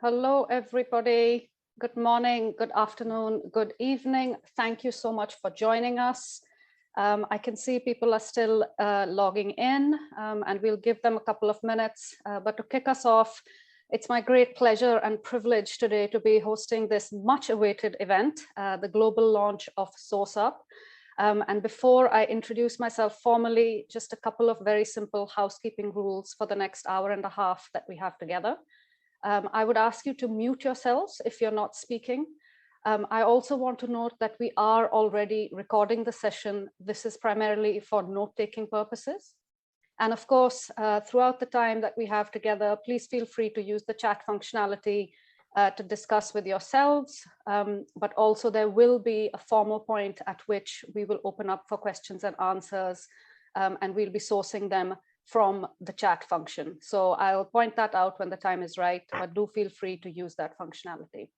Hello, everybody. Good morning, good afternoon, good evening. Thank you so much for joining us. I can see people are still logging in, and we'll give them a couple of minutes. But to kick us off, it's my great pleasure and privilege today to be hosting this much awaited event, the global launch of SourceUp. And before I introduce myself formally, just a couple of very simple housekeeping rules for the next hour and a half that we have together. I would ask you to mute yourselves if you're not speaking. I also want to note that we are already recording the session. This is primarily for note-taking purposes. And of course, throughout the time that we have together, please feel free to use the chat functionality to discuss with yourselves, but also there will be a formal point at which we will open up for questions and answers, and we'll be sourcing them from the chat function. So I'll point that out when the time is right, but do feel free to use that functionality.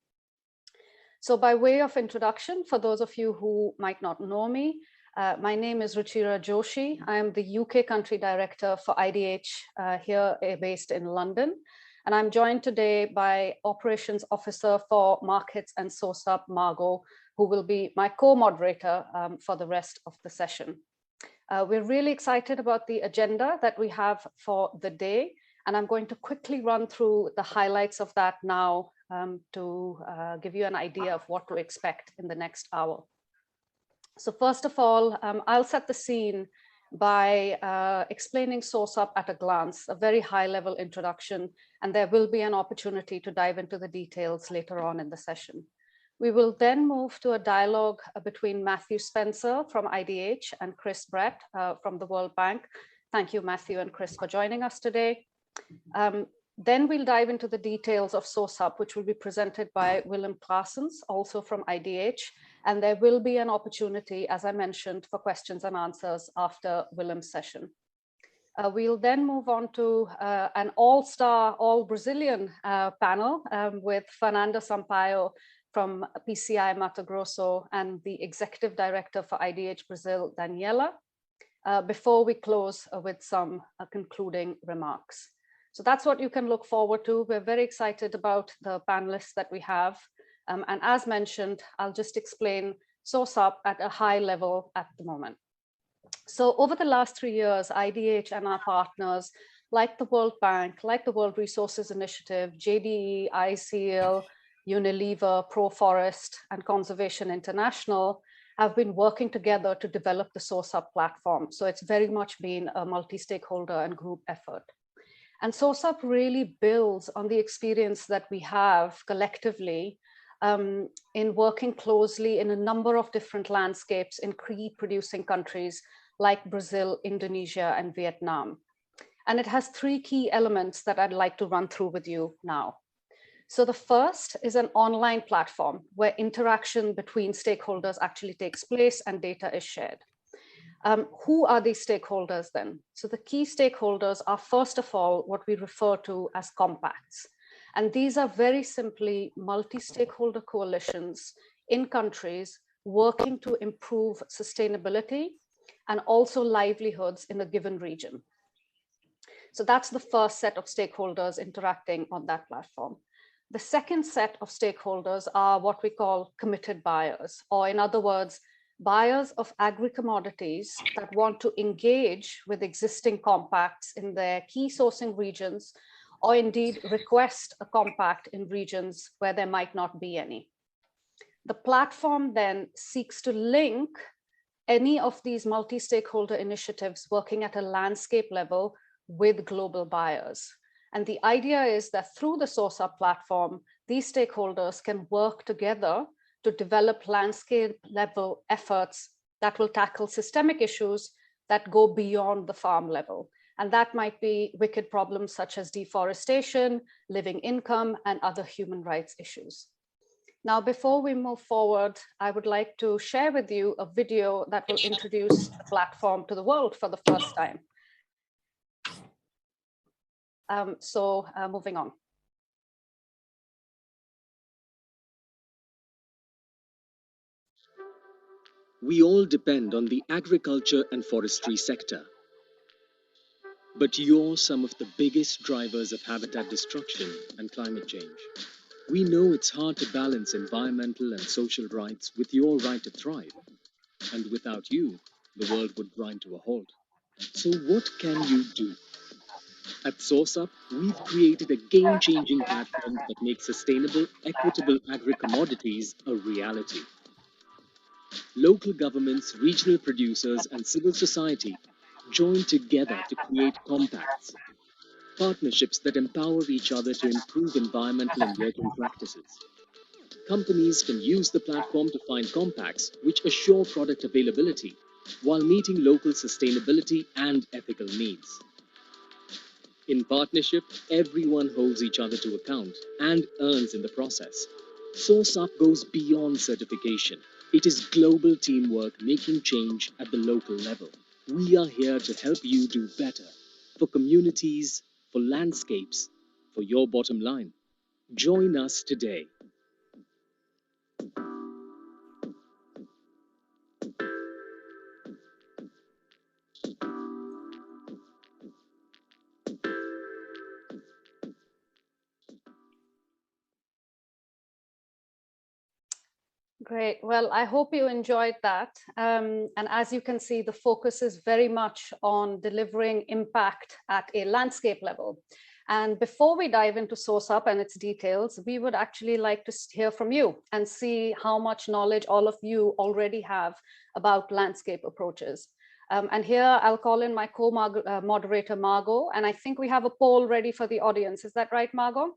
So by way of introduction, for those of you who might not know me, my name is Ruchira Joshi. I am the UK country director for IDH here based in London. And I'm joined today by operations officer for markets and SourceUp, Margot, who will be my co-moderator for the rest of the session. We're really excited about the agenda that we have for the day, and I'm going to quickly run through the highlights of that now to give you an idea of what to expect in the next hour. So first of all, I'll set the scene by explaining SourceUp at a glance, a very high-level introduction, and there will be an opportunity to dive into the details later on in the session. We will then move to a dialogue between Matthew Spencer from IDH and Chris Brett from the World Bank. Thank you, Matthew and Chris, for joining us today. Then we'll dive into the details of SourceUp, which will be presented by Willem Klaassens, also from IDH. And there will be an opportunity, as I mentioned, for questions and answers after Willem's session. We'll then move on to an all-star, all-Brazilian panel with Fernando Sampaio from PCI Mato Grosso and the executive director for IDH Brazil, Daniela, before we close with some concluding remarks. So that's what you can look forward to. We're very excited about the panelists that we have. And as mentioned, I'll just explain SourceUp at a high level at the moment. So over the last 3 years, IDH and our partners, like the World Bank, like the World Resources Initiative, JDE, ICL, Unilever, ProForest, and Conservation International have been working together to develop the SourceUp platform. So it's very much been a multi-stakeholder and group effort. And SourceUp really builds on the experience that we have collectively in working closely in a number of different landscapes in key producing countries like Brazil, Indonesia, and Vietnam. And it has 3 key elements that I'd like to run through with you now. So the first is an online platform where interaction between stakeholders actually takes place and data is shared. Who are these stakeholders then? So the key stakeholders are, first of all, what we refer to as compacts. And these are very simply multi-stakeholder coalitions in countries working to improve sustainability and also livelihoods in a given region. So that's the first set of stakeholders interacting on that platform. The second set of stakeholders are what we call committed buyers, or in other words, buyers of agri-commodities that want to engage with existing compacts in their key sourcing regions, or indeed request a compact in regions where there might not be any. The platform then seeks to link any of these multi-stakeholder initiatives working at a landscape level with global buyers. And the idea is that through the SourceUp platform, these stakeholders can work together to develop landscape level efforts that will tackle systemic issues that go beyond the farm level. And that might be wicked problems such as deforestation, living income, and other human rights issues. Now, before we move forward, I would like to share with you a video that will introduce the platform to the world for the first time. Moving on. We all depend on the agriculture and forestry sector. But you're some of the biggest drivers of habitat destruction and climate change. We know it's hard to balance environmental and social rights with your right to thrive. And without you, the world would grind to a halt. So what can you do? At SourceUp, we've created a game-changing platform that makes sustainable, equitable agri-commodities a reality. Local governments, regional producers, and civil society join together to create compacts, partnerships that empower each other to improve environmental and working practices. Companies can use the platform to find compacts which assure product availability while meeting local sustainability and ethical needs. In partnership, everyone holds each other to account and earns in the process. SourceUp goes beyond certification. It is global teamwork making change at the local level. We are here to help you do better for communities, for landscapes, for your bottom line. Join us today. Great. Well, I hope you enjoyed that. And as you can see, the focus is very much on delivering impact at a landscape level. And before we dive into SourceUp and its details, we would actually like to hear from you and see how much knowledge all of you already have about landscape approaches. And here I'll call in my co-moderator, Margot, and I think we have a poll ready for the audience. Is that right, Margot?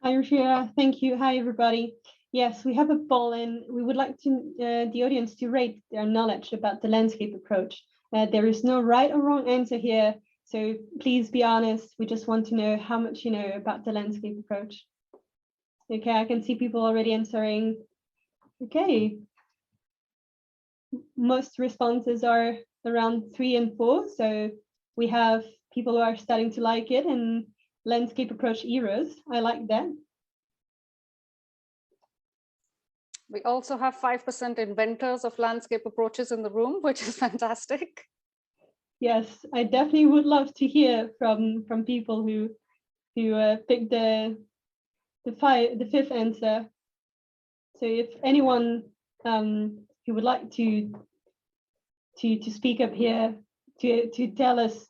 Hi, Rashida. Thank you. Hi, everybody. Yes, we have a poll and we would like to the audience to rate their knowledge about the landscape approach. There is no right or wrong answer here, so please be honest. We just want to know how much you know about the landscape approach. Okay, I can see people already answering. Okay. Most responses are around 3 and 4, so we have people who are starting to like it and landscape approach heroes. I like that. We also have 5% inventors of landscape approaches in the room, which is fantastic. Yes, I definitely would love to hear from people who picked the fifth answer. So if anyone who would like to speak up here to tell us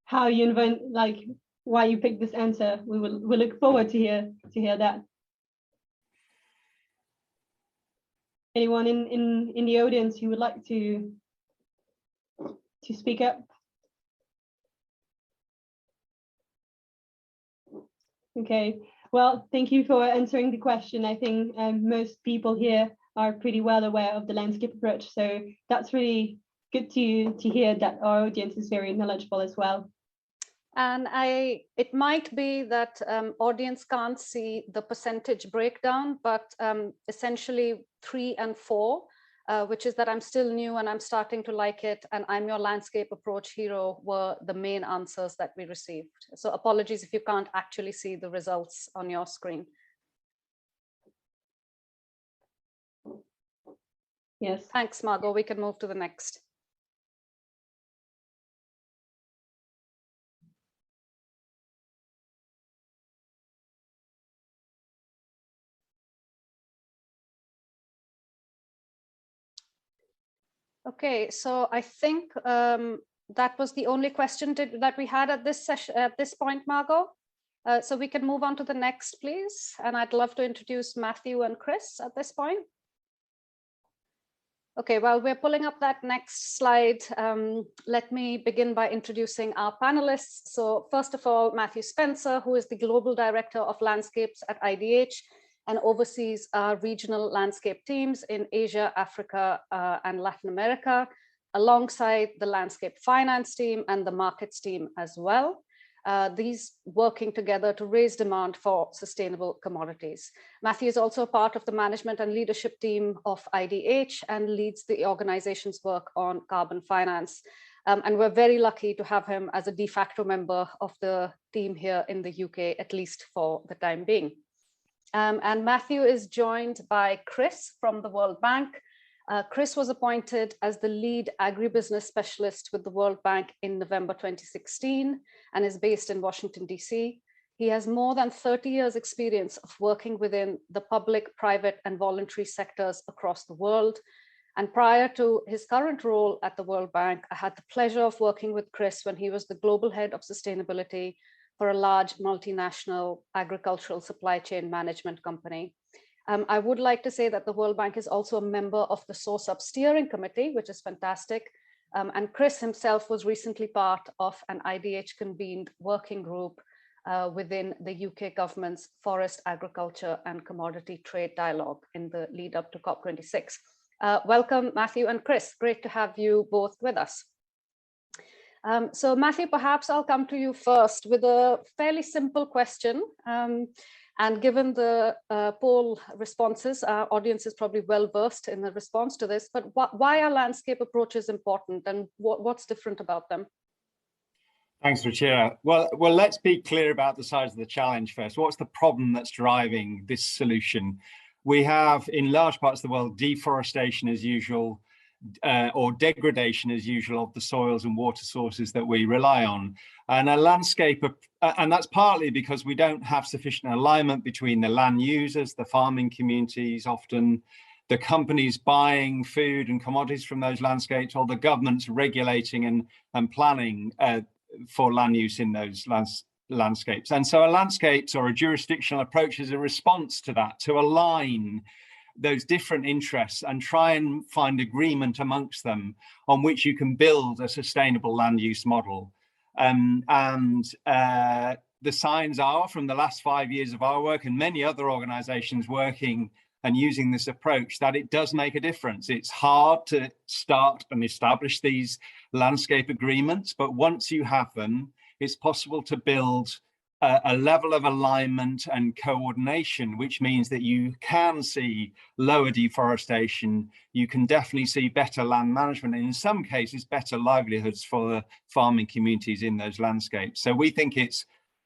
how you invent, like why you picked this answer, we look forward to hear that. Anyone in the audience who would like to speak up? Okay, well, thank you for answering the question. I think most people here are pretty well aware of the landscape approach, so that's really good to hear that our audience is very knowledgeable as well. And it might be that audience can't see the percentage breakdown, but essentially 3 and 4, which is that I'm still new and I'm starting to like it, and I'm your landscape approach hero, were the main answers that we received. So apologies if you can't actually see the results on your screen. Yes. Thanks, Margot. We can move to the next. Okay, so I think that was the only question that we had at this session, at this point, Margot. So we can move on to the next, please. And I'd love to introduce Matthew and Chris at this point. Okay, while we're pulling up that next slide, let me begin by introducing our panelists. So first of all, Matthew Spencer, who is the Global Director of Landscapes at IDH and oversees our regional landscape teams in Asia, Africa, and Latin America, alongside the landscape finance team and the markets team as well. These working together to raise demand for sustainable commodities. Matthew is also part of the management and leadership team of IDH and leads the organization's work on carbon finance. And we're very lucky to have him as a de facto member of the team here in the UK, at least for the time being. And Matthew is joined by Chris from the World Bank, Chris was appointed as the lead agribusiness specialist with the World Bank in November 2016 and is based in Washington, DC. He has more than 30 years experience of working within the public, private, and voluntary sectors across the world. And prior to his current role at the World Bank, I had the pleasure of working with Chris when he was the global head of sustainability for a large multinational agricultural supply chain management company. I would like to say that the World Bank is also a member of the SourceUp steering committee, which is fantastic. And Chris himself was recently part of an IDH convened working group within the UK government's Forest, Agriculture and Commodity Trade Dialogue in the lead up to COP26. Welcome, Matthew and Chris. Great to have you both with us. So Matthew, perhaps I'll come to you first with a fairly simple question. And given the poll responses, our audience is probably well versed in the response to this, but why are landscape approaches important and what's different about them? Thanks, Ruchira. Well, let's be clear about the size of the challenge first. What's the problem that's driving this solution? We have, in large parts of the world, deforestation as usual, or degradation as usual of the soils and water sources that we rely on. And a landscape, and that's partly because we don't have sufficient alignment between the land users, the farming communities, often the companies buying food and commodities from those landscapes, or the governments regulating and planning for land use in those landscapes. And so a landscapes or a jurisdictional approach is a response to that, to align those different interests and try and find agreement amongst them on which you can build a sustainable land use model. The signs are from the last 5 years of our work and many other organizations working and using this approach that it does make a difference. It's hard to start and establish these landscape agreements, but once you have them, it's possible to build a level of alignment and coordination, which means that you can see lower deforestation, you can definitely see better land management, and in some cases, better livelihoods for the farming communities in those landscapes. So we think it's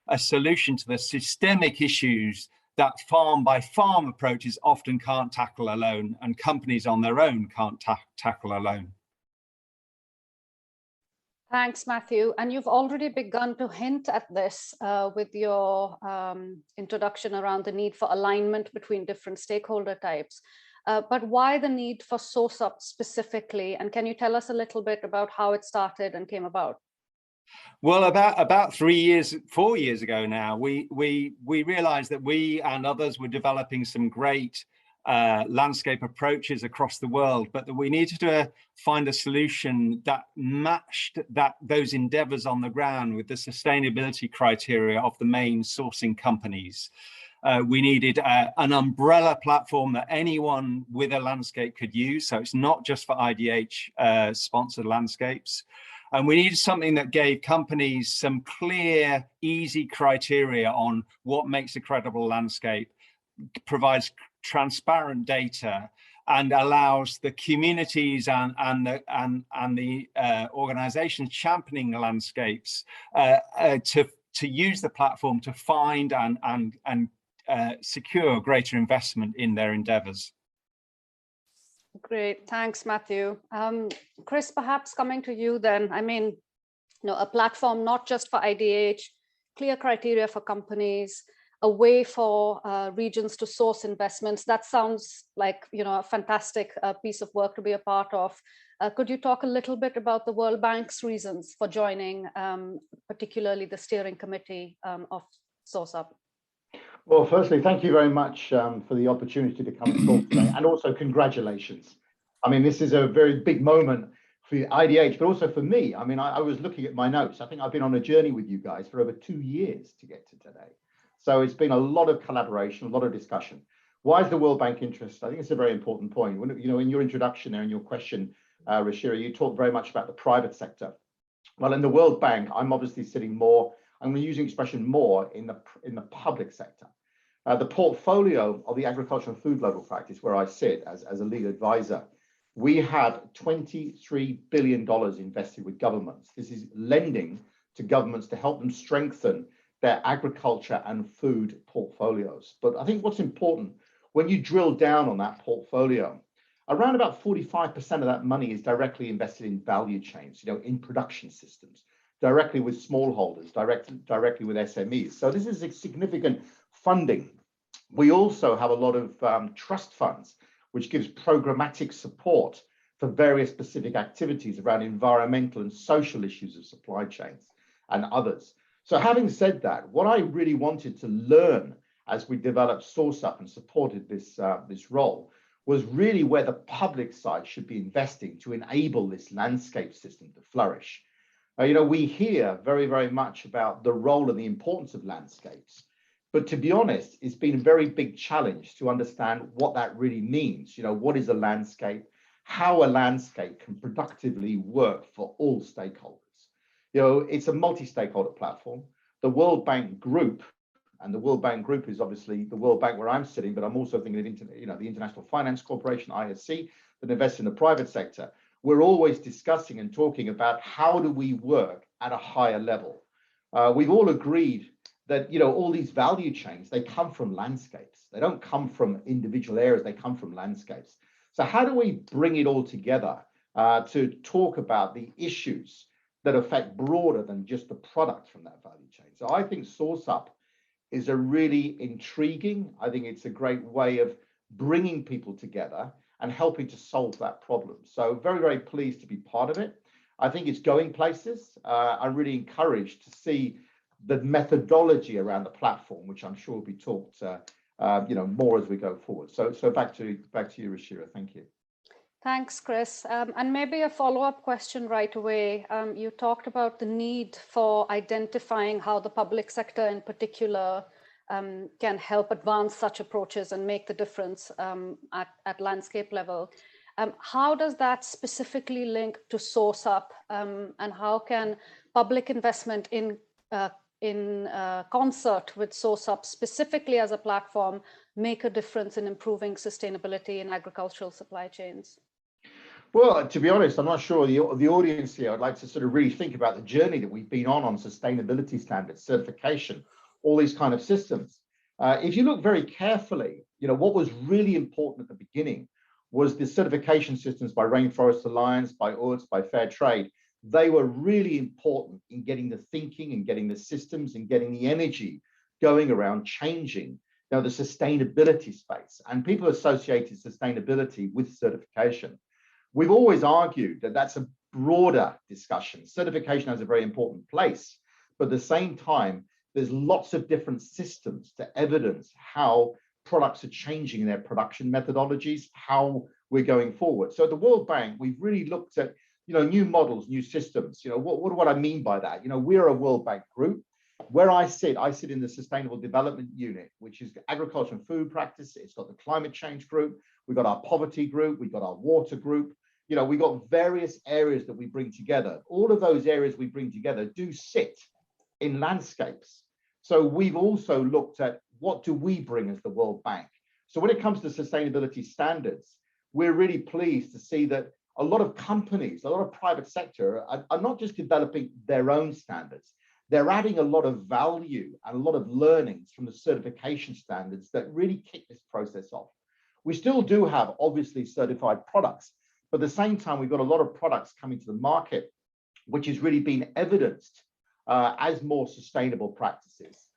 a solution to the systemic issues that farm by farm approaches often can't tackle alone, and companies on their own can't tackle alone. Thanks, Matthew. And you've already begun to hint at this with your introduction around the need for alignment between different stakeholder types. But why the need for SourceUp specifically? And can you tell us a little bit about how it started and came about? Well, about 4 years ago now, we realized that we and others were developing some great landscape approaches across the world, but that we needed to find a solution that matched those endeavors on the ground with the sustainability criteria of the main sourcing companies. We needed an umbrella platform that anyone with a landscape could use, so it's not just for IDH sponsored landscapes. And we needed something that gave companies some clear, easy criteria on what makes a credible landscape, provides transparent data, and allows the communities and the organizations championing the landscapes to use the platform to find and secure greater investment in their endeavors. Great, thanks, Matthew. Chris, perhaps coming to you then. I mean, a platform not just for IDH, clear criteria for companies, a way for regions to source investments. That sounds like a fantastic piece of work to be a part of. Could you talk a little bit about the World Bank's reasons for joining, particularly the steering committee of SourceUp? Well, firstly, thank you very much for the opportunity to come and talk today, and also congratulations. I mean, this is a very big moment for IDH, but also for me. I mean, I was looking at my notes. I think I've been on a journey with you guys for over 2 years to get to today. So it's been a lot of collaboration, a lot of discussion. Why is the World Bank interested? I think it's a very important point. When, in your introduction there, in your question, Rashira, you talked very much about the private sector. Well, in the World Bank, I'm obviously sitting more, I'm using the expression more in the public sector. The portfolio of the agriculture and food local practice, where I sit as a lead advisor, we have $23 billion invested with governments. This is lending to governments to help them strengthen their agriculture and food portfolios. But I think what's important, when you drill down on that portfolio, around about 45% of that money is directly invested in value chains, in production systems, directly with smallholders, directly with SMEs. So this is a significant funding. We also have a lot of trust funds, which gives programmatic support for various specific activities around environmental and social issues of supply chains and others. So having said that, what I really wanted to learn as we developed SourceUp and supported this role was really where the public side should be investing to enable this landscape system to flourish. We hear very, very much about the role and the importance of landscapes, but to be honest, it's been a very big challenge to understand what that really means. What is a landscape? How a landscape can productively work for all stakeholders. It's a multi-stakeholder platform. The World Bank Group, and the World Bank Group is obviously the World Bank where I'm sitting, but I'm also thinking of the International Finance Corporation, IFC, that invests in the private sector. We're always discussing and talking about how do we work at a higher level. We've all agreed that all these value chains, they come from landscapes. They don't come from individual areas, they come from landscapes. So how do we bring it all together to talk about the issues that affect broader than just the product from that value chain? So I think SourceUp is a really intriguing, I think it's a great way of bringing people together and helping to solve that problem. So very, very pleased to be part of it. I think it's going places. I'm really encouraged to see the methodology around the platform, which I'm sure will be talked more as we go forward. So back to you, Ruchira. Thank you. Thanks, Chris. And maybe a follow-up question right away. You talked about the need for identifying how the public sector in particular can help advance such approaches and make the difference at landscape level. How does that specifically link to SourceUp, and how can public investment in concert with SourceUp specifically as a platform make a difference in improving sustainability in agricultural supply chains? Well, to be honest, I'm not sure the audience here, I'd like to sort of really think about the journey that we've been on sustainability standards, certification, all these kind of systems. If you look very carefully, what was really important at the beginning was the certification systems by Rainforest Alliance, by UTZ, by Fair Trade. They were really important in getting the thinking and getting the systems and getting the energy going around changing the sustainability space. And people associated sustainability with certification. We've always argued that that's a broader discussion. Certification has a very important place, but at the same time, there's lots of different systems to evidence how products are changing in their production methodologies, how we're going forward. So at the World Bank, we've really looked at new models, new systems. What I mean by that? We're a World Bank group. Where I sit in the Sustainable Development Unit, which is agriculture and food practice. It's got the climate change group. We've got our poverty group. We've got our water group. We've got various areas that we bring together. All of those areas we bring together do sit in landscapes. So we've also looked at what do we bring as the World Bank. So when it comes to sustainability standards, we're really pleased to see that a lot of companies, a lot of private sector are not just developing their own standards. They're adding a lot of value and a lot of learnings from the certification standards that really kick this process off. We still do have obviously certified products, but at the same time, we've got a lot of products coming to the market, which has really been evidenced as more sustainable practices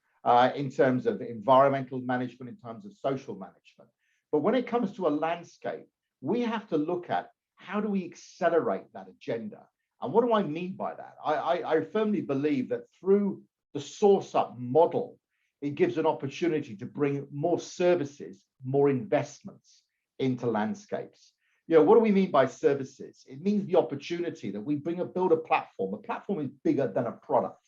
in terms of environmental management, in terms of social management. But when it comes to a landscape, we have to look at how do we accelerate that agenda? And what do I mean by that? I firmly believe that through the SourceUp model, it gives an opportunity to bring more services, more investments into landscapes. What do we mean by services? It means the opportunity that we build a platform. A platform is bigger than a product.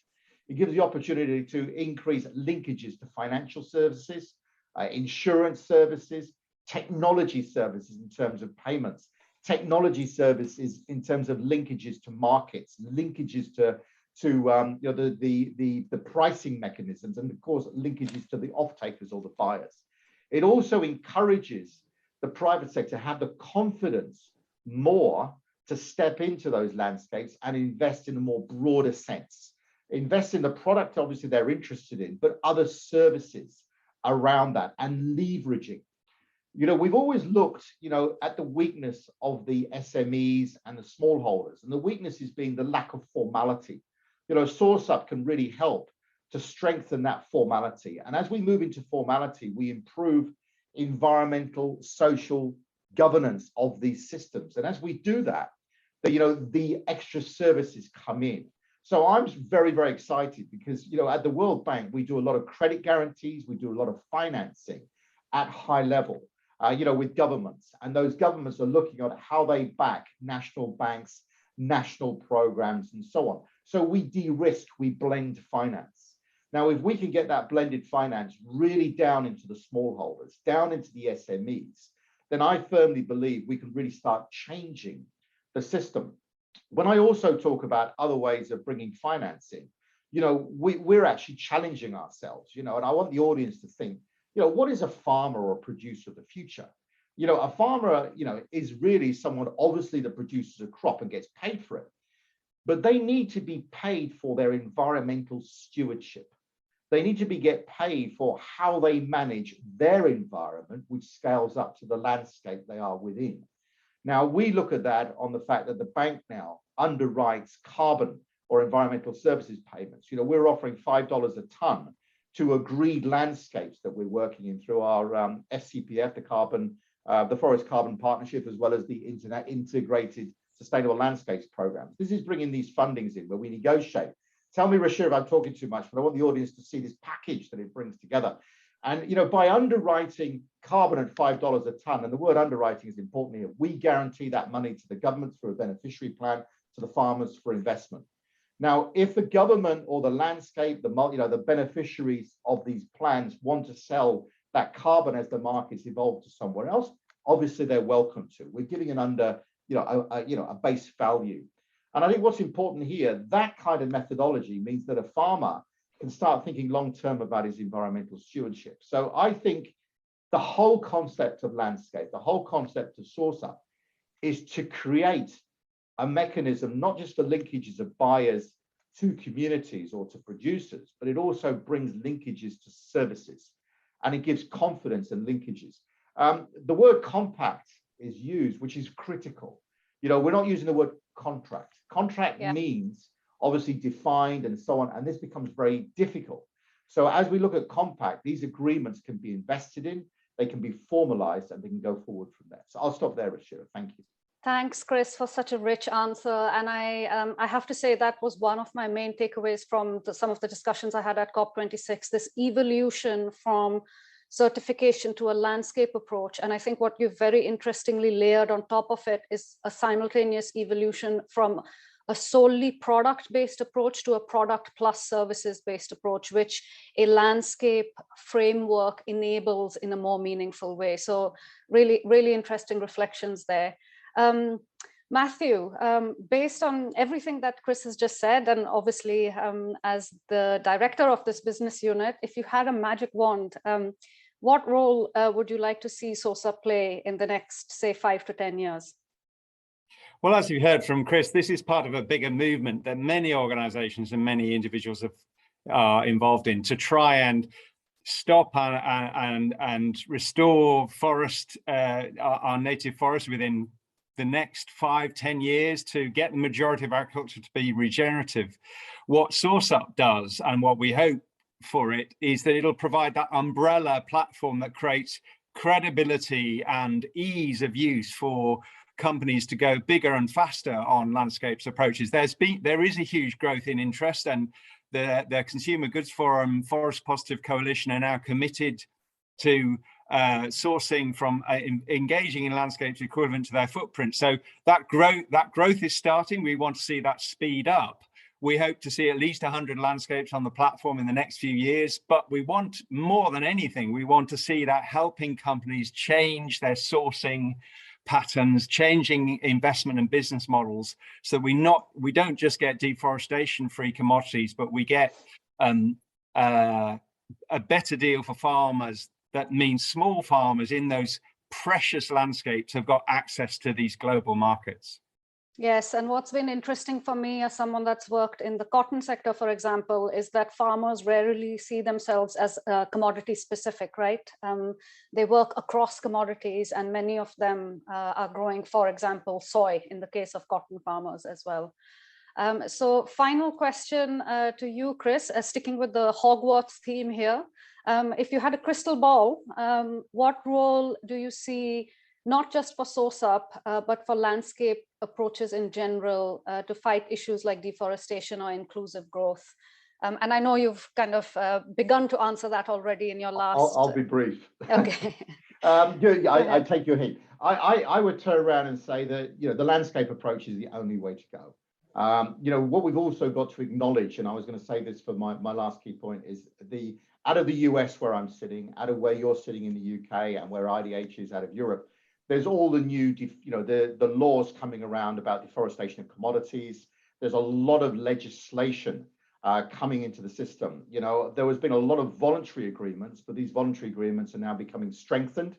It gives the opportunity to increase linkages to financial services, insurance services, technology services in terms of payments, technology services in terms of linkages to markets, linkages to the pricing mechanisms, and of course linkages to the off-takers or the buyers. It also encourages the private sector to have the confidence more to step into those landscapes and invest in a more broader sense. Invest in the product, obviously they're interested in, but other services around that and leveraging. we've always looked, at the weakness of the SMEs and the smallholders, and the weakness is being the lack of formality. SourceUp can really help to strengthen that formality. And as we move into formality, we improve environmental, social governance of these systems. And as we do that, the extra services come in. So I'm very, very excited because, at the World Bank, we do a lot of credit guarantees, we do a lot of financing at high level, with governments. And those governments are looking at how they back national banks, national programs, and so on. So we de-risk, we blend finance. Now, if we can get that blended finance really down into the smallholders, down into the SMEs, then I firmly believe we can really start changing the system. When I also talk about other ways of bringing finance in, we're actually challenging ourselves, and I want the audience to think, what is a farmer or a producer of the future? A farmer, is really someone obviously that produces a crop and gets paid for it, but they need to be paid for their environmental stewardship. They need to get paid for how they manage their environment, which scales up to the landscape they are within. Now, we look at that on the fact that the bank now underwrites carbon or environmental services payments. We're offering $5 a ton to agreed landscapes that we're working in through our FCPF, the Forest Carbon Partnership, as well as the Integrated Sustainable Landscapes Programs. This is bringing these fundings in where we negotiate. Tell me, Rashir, if I'm talking too much, but I want the audience to see this package that it brings together. And by underwriting carbon at $5 a ton, and the word underwriting is important here, we guarantee that money to the government through a beneficiary plan, to the farmers for investment. Now, if the government or the landscape, the beneficiaries of these plans want to sell that carbon as the markets evolve to somewhere else, obviously they're welcome to. We're giving it under, a base value. And I think what's important here, that kind of methodology means that a farmer can start thinking long-term about his environmental stewardship. So I think the whole concept of landscape, the whole concept of SourceUp is to create a mechanism, not just for linkages of buyers to communities or to producers, but it also brings linkages to services, and it gives confidence and linkages. The word compact is used, which is critical. We're not using the word contract. Contract means obviously defined and so on, and this becomes very difficult. So as we look at compact, these agreements can be invested in, they can be formalized, and they can go forward from there. So I'll stop there, Rashira. Thank you. Thanks, Chris, for such a rich answer. And I have to say that was one of my main takeaways from some of the discussions I had at COP26, this evolution from certification to a landscape approach. And I think what you've very interestingly layered on top of it is a simultaneous evolution from a solely product-based approach to a product plus services-based approach, which a landscape framework enables in a more meaningful way. So really, really interesting reflections there. Matthew, based on everything that Chris has just said, and obviously as the director of this business unit, if you had a magic wand, what role would you like to see SourceUp play in the next, say, 5 to 10 years? Well, as you heard from Chris, this is part of a bigger movement that many organizations and many individuals are involved in to try and stop and restore forest, our native forest within the next 5-10 years to get the majority of agriculture to be regenerative. What SourceUp does, and what we hope for it, is that it'll provide that umbrella platform that creates credibility and ease of use for companies to go bigger and faster on landscapes approaches. There is a huge growth in interest, and the Consumer Goods Forum, Forest Positive Coalition are now committed to sourcing from engaging in landscapes equivalent to their footprint. So that growth is starting. We want to see that speed up. We hope to see at least 100 landscapes on the platform in the next few years, but we want more than anything, we want to see that helping companies change their sourcing patterns, changing investment and business models, so we don't just get deforestation-free commodities, but we get a better deal for farmers. That means small farmers in those precious landscapes have got access to these global markets. Yes, and what's been interesting for me as someone that's worked in the cotton sector, for example, is that farmers rarely see themselves as commodity specific, right? They work across commodities, and many of them are growing, for example, soy in the case of cotton farmers as well. So final question to you, Chris, sticking with the Hogwarts theme here. If you had a crystal ball, what role do you see, not just for SourceUp, but for landscape approaches in general to fight issues like deforestation or inclusive growth? And I know you've kind of begun to answer that already in your last. I'll be brief. Okay. I take your hint. I would turn around and say that, you know, the landscape approach is the only way to go. You know, what we've also got to acknowledge, and I was going to say this for my last key point, is out of the US where I'm sitting, out of where you're sitting in the UK, and where IDH is out of Europe, there's all the new, you know, the laws coming around about deforestation of commodities. There's a lot of legislation coming into the system. You know, there has been a lot of voluntary agreements, but these voluntary agreements are now becoming strengthened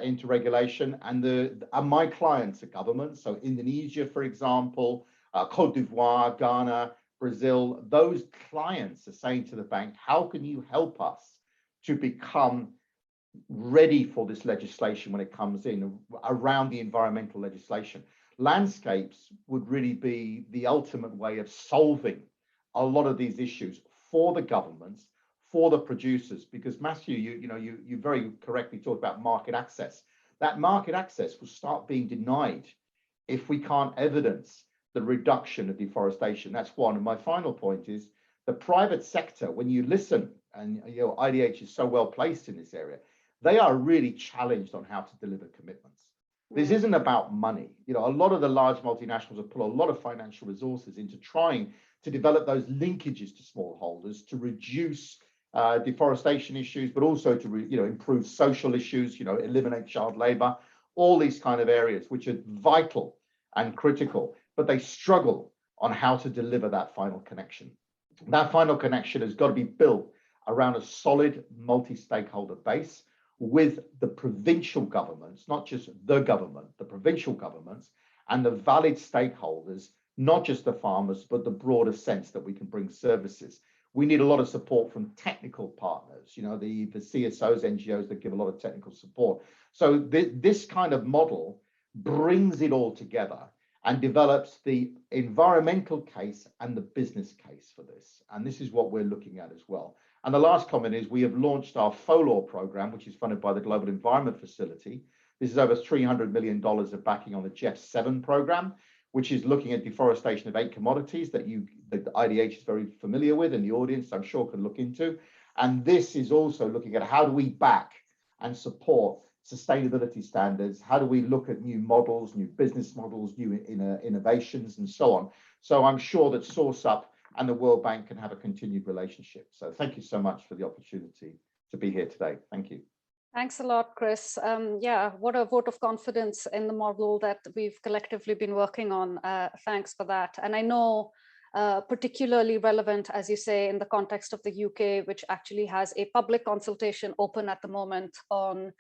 into regulation. And my clients are governments. So Indonesia, for example, Cote d'Ivoire, Ghana, Brazil, those clients are saying to the bank, how can you help us to become ready for this legislation when it comes in around the environmental legislation? Landscapes would really be the ultimate way of solving a lot of these issues for the governments, for the producers, because Matthew, you very correctly talked about market access. That market access will start being denied if we can't evidence the reduction of deforestation. That's one. And my final point is the private sector, when you listen, and you know, IDH is so well placed in this area, they are really challenged on how to deliver commitments. This isn't about money. You know, a lot of the large multinationals have put a lot of financial resources into trying to develop those linkages to smallholders to reduce deforestation issues, but also to improve social issues, you know, eliminate child labor, all these kind of areas which are vital and critical, but they struggle on how to deliver that final connection. That final connection has got to be built around a solid multi-stakeholder base with the provincial governments, not just the government, the provincial governments, and the valid stakeholders, not just the farmers, but the broader sense that we can bring services. We need a lot of support from technical partners, you know, the CSOs, NGOs that give a lot of technical support. So this kind of model brings it all together and develops the environmental case and the business case for this. And this is what we're looking at as well. And the last comment is we have launched our FOLAW program, which is funded by the Global Environment Facility. This is over $300 million of backing on the GEF7 program, which is looking at deforestation of 8 commodities that the IDH is very familiar with, and the audience, I'm sure, can look into. And this is also looking at how do we back and support sustainability standards? How do we look at new models, new business models, new innovations, and so on? So I'm sure that SourceUp and the World Bank can have a continued relationship. So thank you so much for the opportunity to be here today. Thank you. Thanks a lot, Chris. Yeah, what a vote of confidence in the model that we've collectively been working on. Thanks for that. And I know particularly relevant, as you say, in the context of the UK, which actually has a public consultation open at the moment on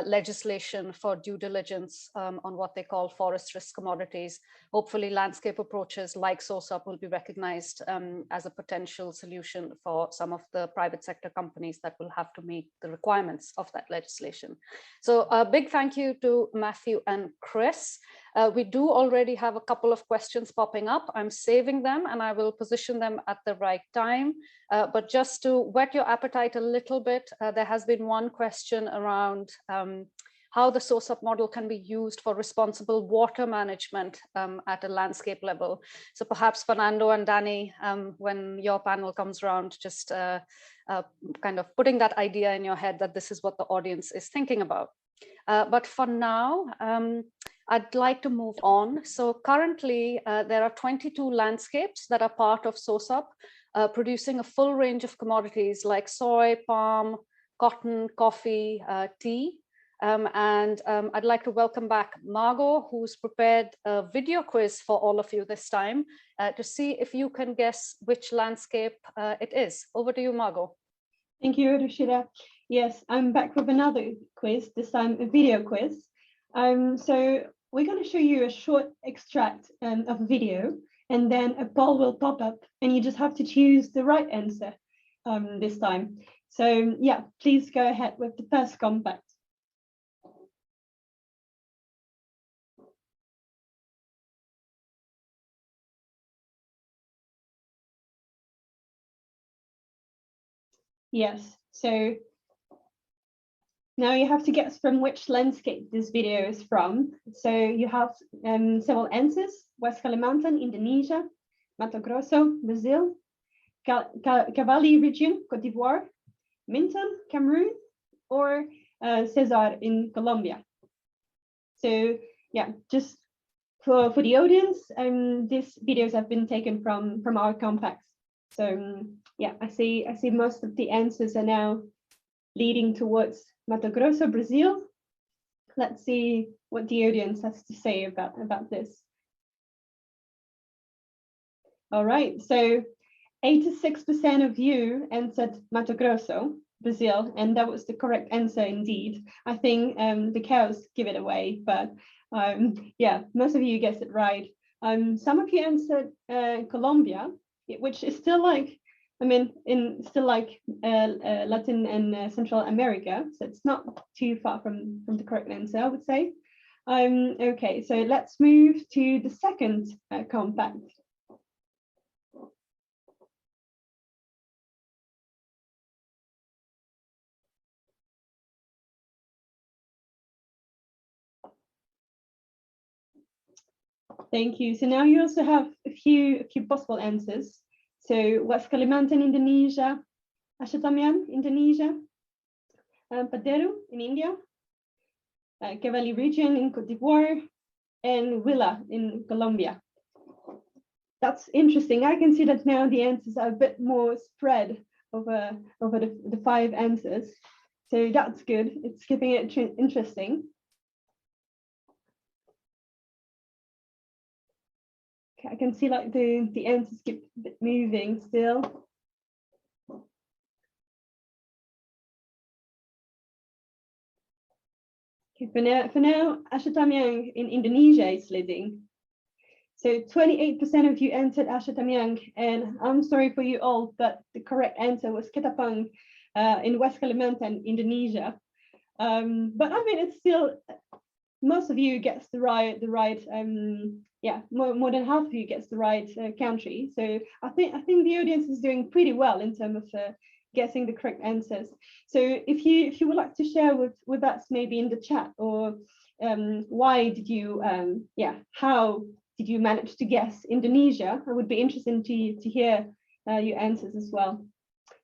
legislation for due diligence on what they call forest risk commodities. Hopefully landscape approaches like SourceUp will be recognized as a potential solution for some of the private sector companies that will have to meet the requirements of that legislation. So a big thank you to Matthew and Chris. We do already have a couple of questions popping up. I'm saving them and I will position them at the right time. But just to whet your appetite a little bit, there has been one question around how the SourceUp model can be used for responsible water management at a landscape level. So perhaps Fernando and Danny, when your panel comes around, just kind of putting that idea in your head that this is what the audience is thinking about. But for now, I'd like to move on. So currently, there are 22 landscapes that are part of SourceUp, producing a full range of commodities like soy, palm, cotton, coffee, tea. I'd like to welcome back Margot, who's prepared a video quiz for all of you this time to see if you can guess which landscape it is. Over to you, Margot. Thank you, Rashida. Yes, I'm back with another quiz, this time a video quiz. So we're going to show you a short extract of a video, and then a poll will pop up, and you just have to choose the right answer this time. So yeah, please go ahead with the first compact. Yes, so now you have to guess from which landscape this video is from. So you have several answers: West Kalimantan, Indonesia; Mato Grosso, Brazil; Cavalli region, Cote d'Ivoire; Minton, Cameroon; or Cesar in Colombia. So yeah, just for the audience, these videos have been taken from our compacts. So yeah, I see most of the answers are now leading towards Mato Grosso, Brazil. Let's see what the audience has to say about this. All right, so 86% of you answered Mato Grosso, Brazil, and that was the correct answer indeed. I think the cows give it away, but yeah, most of you guessed it right. Some of you answered Colombia, which is still like, I mean, still like Latin and Central America, so it's not too far from the correct answer, I would say. Okay, so let's move to the second compact. Thank you. So now you also have a few possible answers. So West Kalimantan, Indonesia; Ashatamian, Indonesia; Paderu in India; Cavalli region in Cote d'Ivoire; and Huila in Colombia. That's interesting. I can see that now the answers are a bit more spread over the 5 answers. So that's good. It's keeping it interesting. I can see like the answers keep moving still. Okay, for now, Ashatamiang in Indonesia is leading. So 28% of you answered Ashatamiang, and I'm sorry for you all, but the correct answer was Ketapang in West Kalimantan, Indonesia. But I mean, it's still, most of you gets the right yeah, more than half of you gets the right country. So I think the audience is doing pretty well in terms of guessing the correct answers. So if you would like to share with us maybe in the chat, or why did you how did you manage to guess Indonesia? I would be interested to hear your answers as well.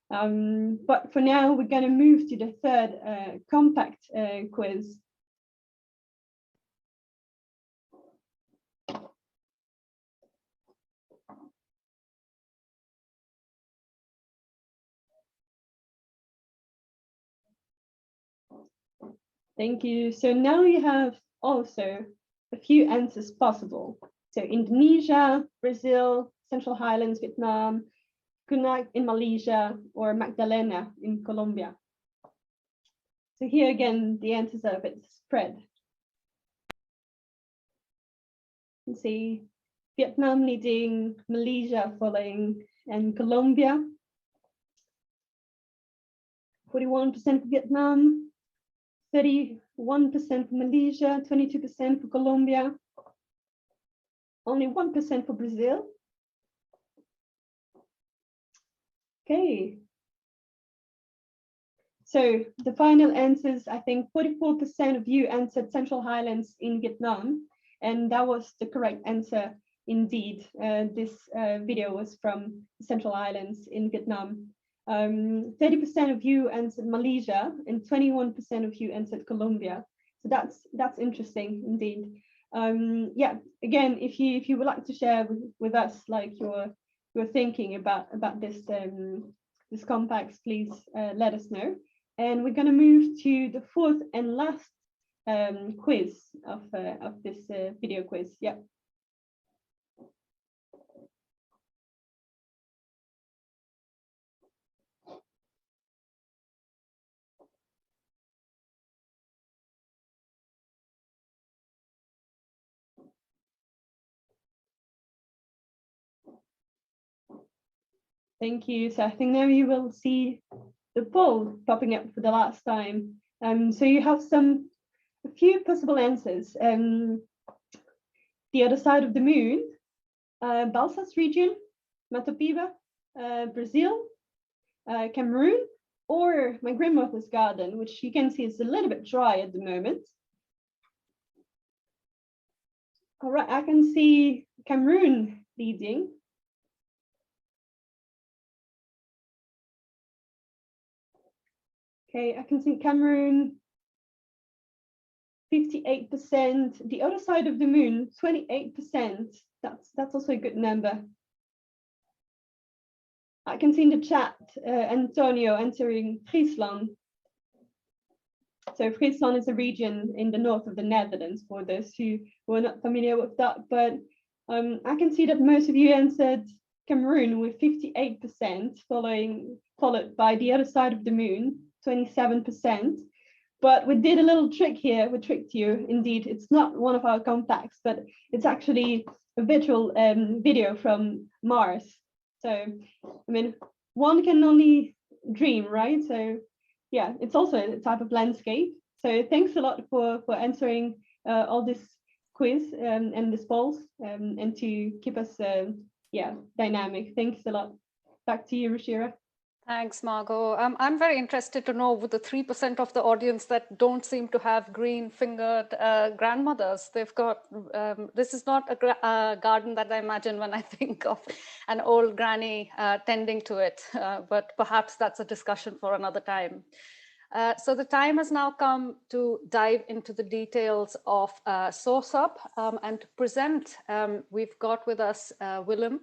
But for now, we're going to move to the third compact quiz. Thank you. So now you have also a few answers possible. So Indonesia, Brazil, Central Highlands, Vietnam, Kunak in Malaysia, or Magdalena in Colombia. So here again, the answers are a bit spread. You see Vietnam leading, Malaysia following, and Colombia. 41% for Vietnam, 31% for Malaysia, 22% for Colombia, only 1% for Brazil. Okay. So the final answers, I think 44% of you answered Central Highlands in Vietnam, and that was the correct answer indeed. This video was from Central Highlands in Vietnam. 30% of you answered Malaysia, and 21% of you answered Colombia. So that's interesting indeed. Yeah, again, if you would like to share with us like your thinking about this this compacts, please let us know. And we're going to move to the fourth and last quiz of this video quiz. Yeah. Thank you. So I think now you will see the poll popping up for the last time. So you have a few possible answers. The other side of the moon, Balsas region, Mato, Brazil, Cameroon, or my grandmother's garden, which you can see is a little bit dry at the moment. All right, I can see Cameroon leading. Okay, I can see Cameroon, 58%. The other side of the moon, 28%. That's also a good number. I can see in the chat Antonio answering Friesland. So Friesland is a region in the north of the Netherlands, for those who are not familiar with that. But I can see that most of you answered Cameroon with 58%, followed by the other side of the moon, 27%. But we did a little trick here. We tricked you. Indeed, it's not one of our contacts, but it's actually a virtual video from Mars. So, I mean, one can only dream, right? So, yeah, it's also a type of landscape. So thanks a lot for answering all this quiz and this polls and to keep us, dynamic. Thanks a lot. Back to you, Ruchira. Thanks, Margot. I'm very interested to know with the 3% of the audience that don't seem to have green-fingered grandmothers. They've got, this is not a garden that I imagine when I think of an old granny tending to it, but perhaps that's a discussion for another time. So the time has now come to dive into the details of SourceUp and to present. We've got with us Willem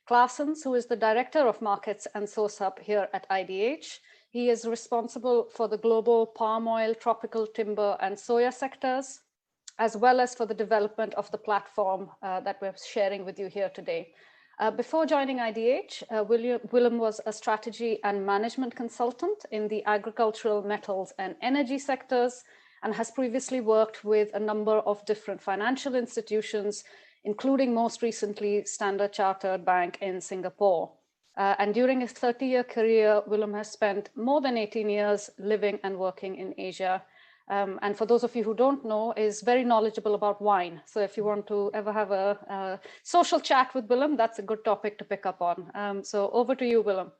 Klaassens, who is the Director of Markets and SourceUp here at IDH. He is responsible for the global palm oil, tropical timber, and soya sectors, as well as for the development of the platform that we're sharing with you here today. Before joining IDH, Willem was a strategy and management consultant in the agricultural, metals, and energy sectors, and has previously worked with a number of different financial institutions, including most recently Standard Chartered Bank in Singapore. And during his 30-year career, Willem has spent more than 18 years living and working in Asia. And for those of you who don't know, is very knowledgeable about wine. So if you want to ever have a social chat with Willem, that's a good topic to pick up on. So over to you, Willem.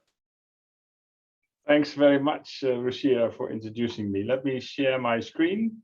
Thanks very much, Ruchira, for introducing me. Let me share my screen.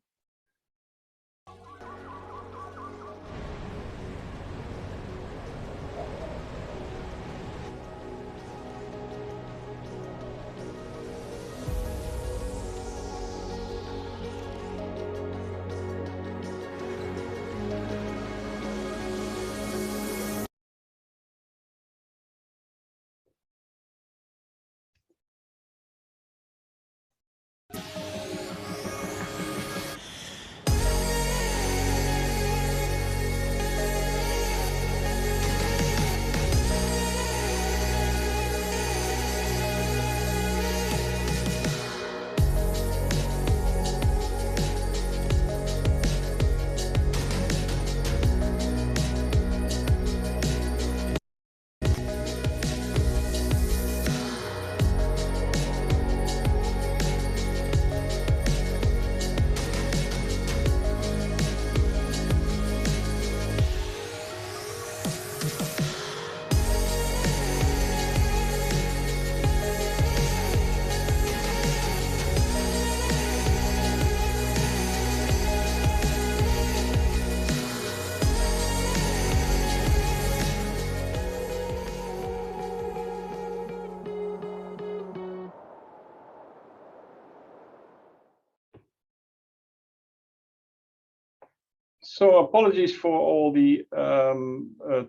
So apologies for all the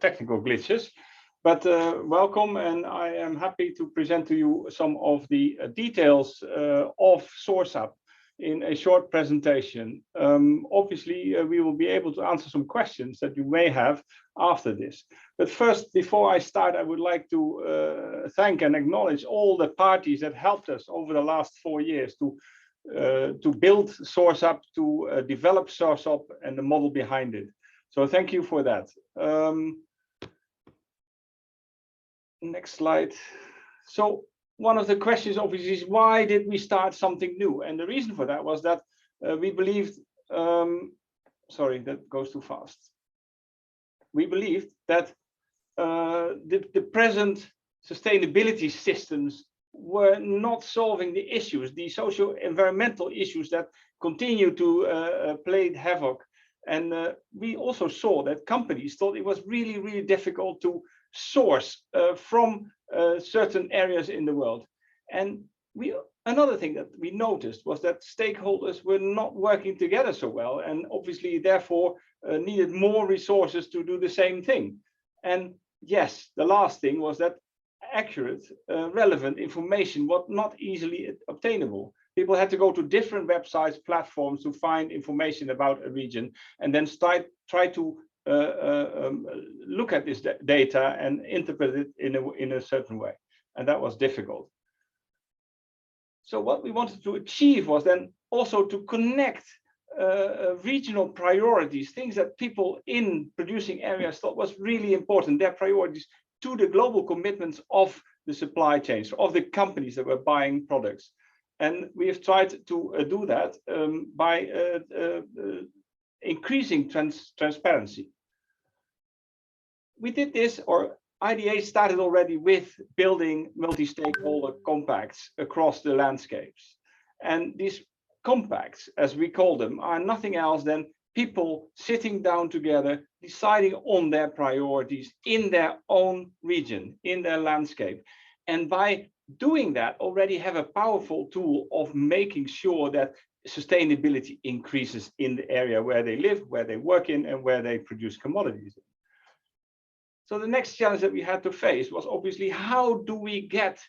technical glitches, but welcome, and I am happy to present to you some of the details of SourceUp in a short presentation. Obviously, we will be able to answer some questions that you may have after this. But first, before I start, I would like to thank and acknowledge all the parties that helped us over the last 4 years to build SourceUp, to develop SourceUp and the model behind it. So thank you for that. Next slide. So one of the questions obviously is, why did we start something new? And the reason for that was that we believed, sorry, that goes too fast. We believed that the present sustainability systems were not solving the issues, the socio-environmental issues that continue to play havoc. And we also saw that companies thought it was really, really difficult to source from certain areas in the world. And another thing that we noticed was that stakeholders were not working together so well, and obviously therefore needed more resources to do the same thing. And yes, the last thing was that accurate, relevant information was not easily obtainable. People had to go to different websites, platforms to find information about a region, and then try to look at this data and interpret it in a certain way. And that was difficult. So what we wanted to achieve was then also to connect regional priorities, things that people in producing areas thought was really important, their priorities, to the global commitments of the supply chains, of the companies that were buying products. And we have tried to do that by increasing transparency. We did this, or IDA started already with building multi-stakeholder compacts across the landscapes. And these compacts, as we call them, are nothing else than people sitting down together, deciding on their priorities in their own region, in their landscape. And by doing that, already have a powerful tool of making sure that sustainability increases in the area where they live, where they work in, and where they produce commodities. So the next challenge that we had to face was obviously, how do we get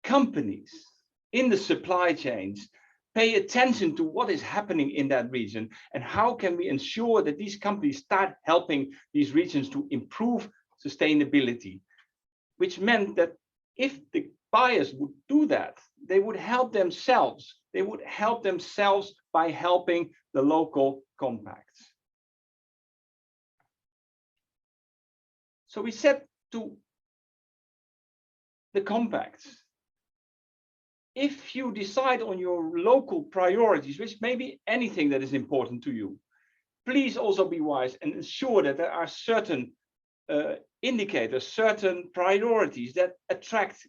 companies in the supply chains pay attention to what is happening in that region, and how can we ensure that these companies start helping these regions to improve sustainability, which meant that if the buyers would do that, they would help themselves. They would help themselves by helping the local compacts. So we said to the compacts, if you decide on your local priorities, which may be anything that is important to you, please also be wise and ensure that there are certain indicators, certain priorities that attract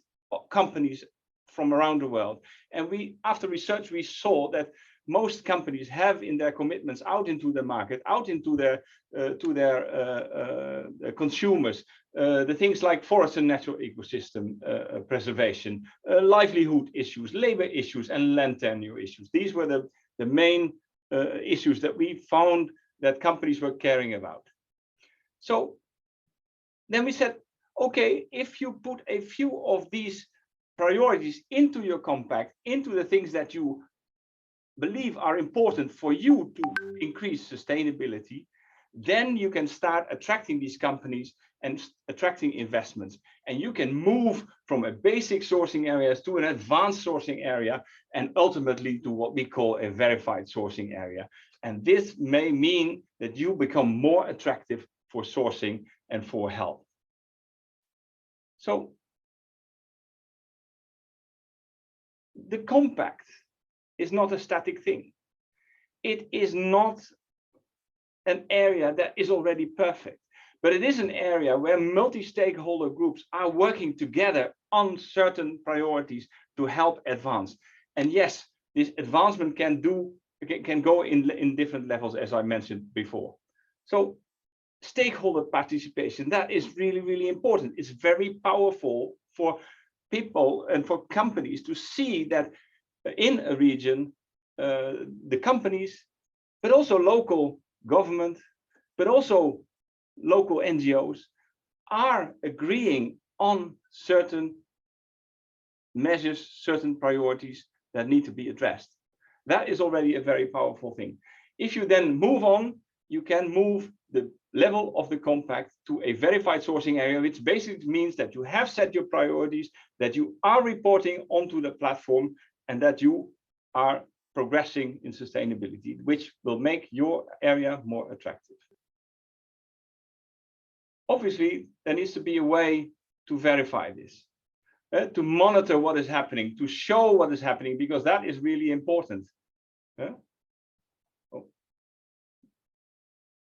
companies from around the world. And after research, we saw that most companies have in their commitments out into the market, out into their consumers, the things like forest and natural ecosystem preservation, livelihood issues, labor issues, and land tenure issues. These were the main issues that we found that companies were caring about. So then we said, okay, if you put a few of these priorities into your compact, into the things that you believe are important for you to increase sustainability, then you can start attracting these companies and attracting investments. And you can move from a basic sourcing areas to an advanced sourcing area, and ultimately to what we call a verified sourcing area. And this may mean that you become more attractive for sourcing and for help. So the compact is not a static thing. It is not an area that is already perfect, but it is an area where multi-stakeholder groups are working together on certain priorities to help advance. And yes, this advancement can go in different levels, as I mentioned before. So stakeholder participation, that is really, really important. It's very powerful for people and for companies to see that in a region, the companies, but also local government, but also local NGOs are agreeing on certain measures, certain priorities that need to be addressed. That is already a very powerful thing. If you then move on, you can move the level of the compact to a verified sourcing area, which basically means that you have set your priorities, that you are reporting onto the platform, and that you are progressing in sustainability, which will make your area more attractive. Obviously, there needs to be a way to verify this, to monitor what is happening, to show what is happening, because that is really important.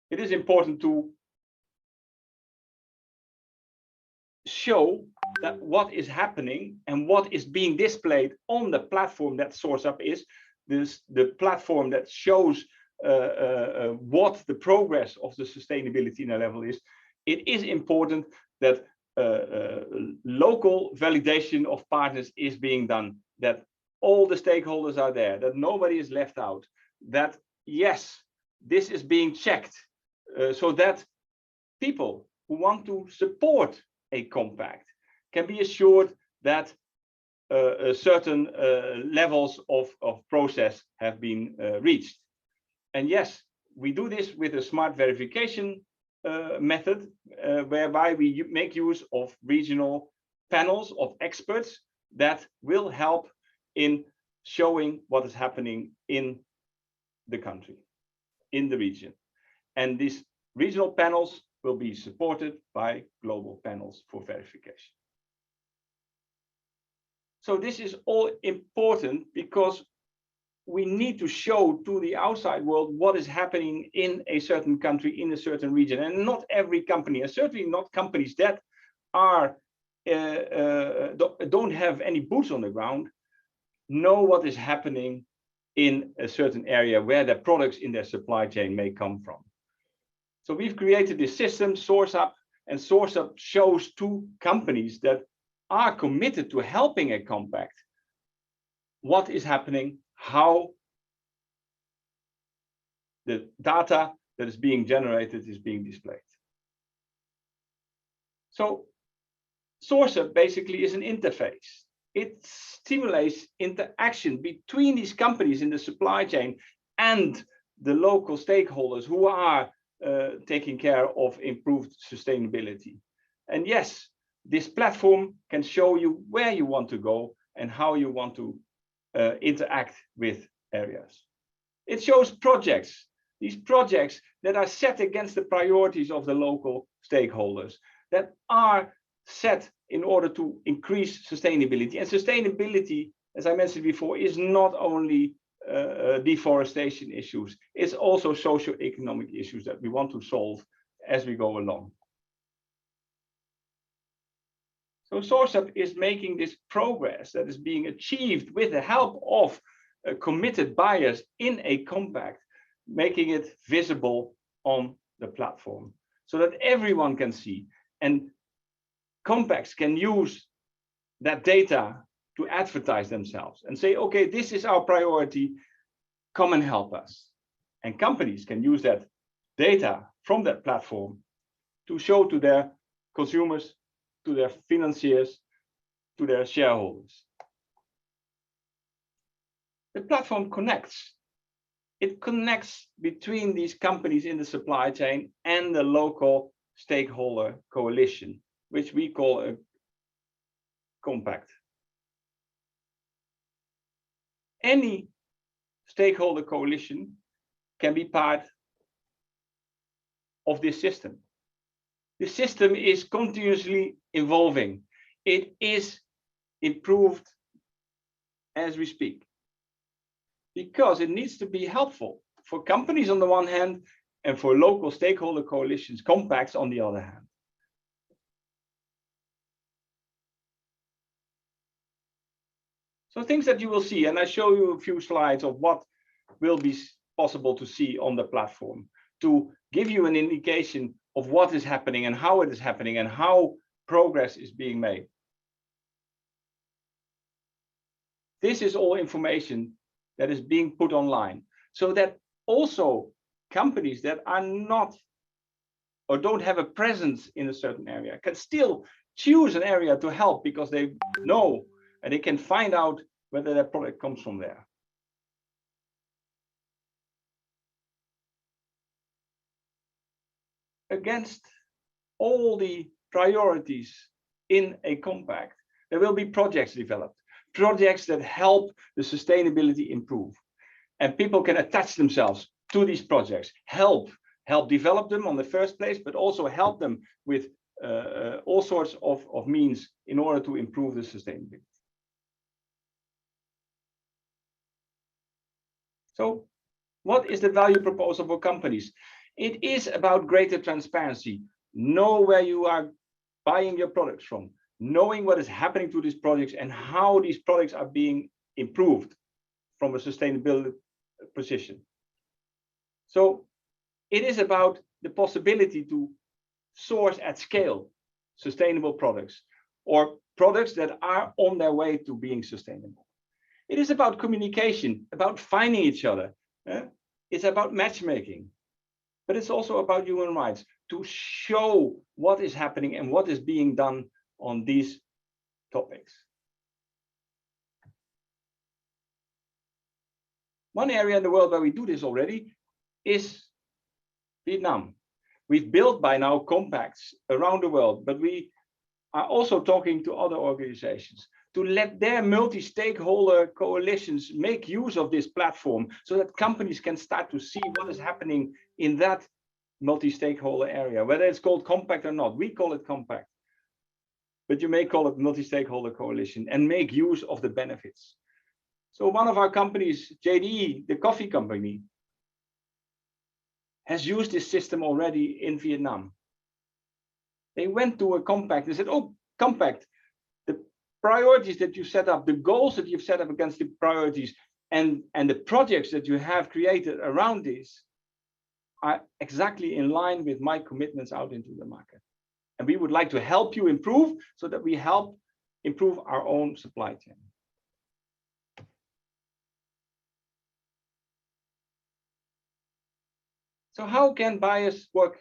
It is important to show that what is happening and what is being displayed on the platform that SourceUp is, the platform that shows what the progress of the sustainability in a level is. It is important that local validation of partners is being done, that all the stakeholders are there, that nobody is left out, that yes, this is being checked, so that people who want to support a compact can be assured that certain levels of process have been reached. And yes, we do this with a smart verification method, whereby we make use of regional panels of experts that will help in showing what is happening in the country, in the region. And these regional panels will be supported by global panels for verification. So this is all important because we need to show to the outside world what is happening in a certain country, in a certain region. And not every company, and certainly not companies that are don't have any boots on the ground, know what is happening in a certain area where their products in their supply chain may come from. So we've created this system, SourceUp, and SourceUp shows to companies that are committed to helping a compact what is happening, how the data that is being generated is being displayed. So SourceUp basically is an interface. It stimulates interaction between these companies in the supply chain and the local stakeholders who are taking care of improved sustainability. And yes, this platform can show you where you want to go and how you want to interact with areas. It shows projects, these projects that are set against the priorities of the local stakeholders, that are set in order to increase sustainability. And sustainability, as I mentioned before, is not only deforestation issues, it's also socio-economic issues that we want to solve as we go along. So SourceUp is making this progress that is being achieved with the help of committed buyers in a compact, making it visible on the platform so that everyone can see. And compacts can use that data to advertise themselves and say, okay, this is our priority, come and help us. And companies can use that data from that platform to show to their consumers, to their financiers, to their shareholders. The platform connects. It connects between these companies in the supply chain and the local stakeholder coalition, which we call a compact. Any stakeholder coalition can be part of this system. The system is continuously evolving. It is improved as we speak, because it needs to be helpful for companies on the one hand and for local stakeholder coalitions, compacts on the other hand. So things that you will see, and I show you a few slides of what will be possible to see on the platform to give you an indication of what is happening and how it is happening and how progress is being made. This is all information that is being put online so that also companies that are not or don't have a presence in a certain area can still choose an area to help because they know and they can find out whether their product comes from there. Against all the priorities in a compact, there will be projects developed, projects that help the sustainability improve. And people can attach themselves to these projects, help develop them on the first place, but also help them with all sorts of means in order to improve the sustainability. So what is the value proposal for companies? It is about greater transparency. Know where you are buying your products from, knowing what is happening to these projects and how these products are being improved from a sustainability position. So it is about the possibility to source at scale sustainable products or products that are on their way to being sustainable. It is about communication, about finding each other. It's about matchmaking, but it's also about human rights, to show what is happening and what is being done on these topics. One area in the world where we do this already is Vietnam. We've built by now compacts around the world, but we are also talking to other organizations to let their multi-stakeholder coalitions make use of this platform so that companies can start to see what is happening in that multi-stakeholder area, whether it's called compact or not. We call it compact, but you may call it multi-stakeholder coalition, and make use of the benefits. So one of our companies, JDE, the coffee company, has used this system already in Vietnam. They went to a compact and said, oh, compact, the priorities that you set up, the goals that you've set up against the priorities, and the projects that you have created around this are exactly in line with my commitments out into the market. And we would like to help you improve so that we help improve our own supply chain. So how can buyers work?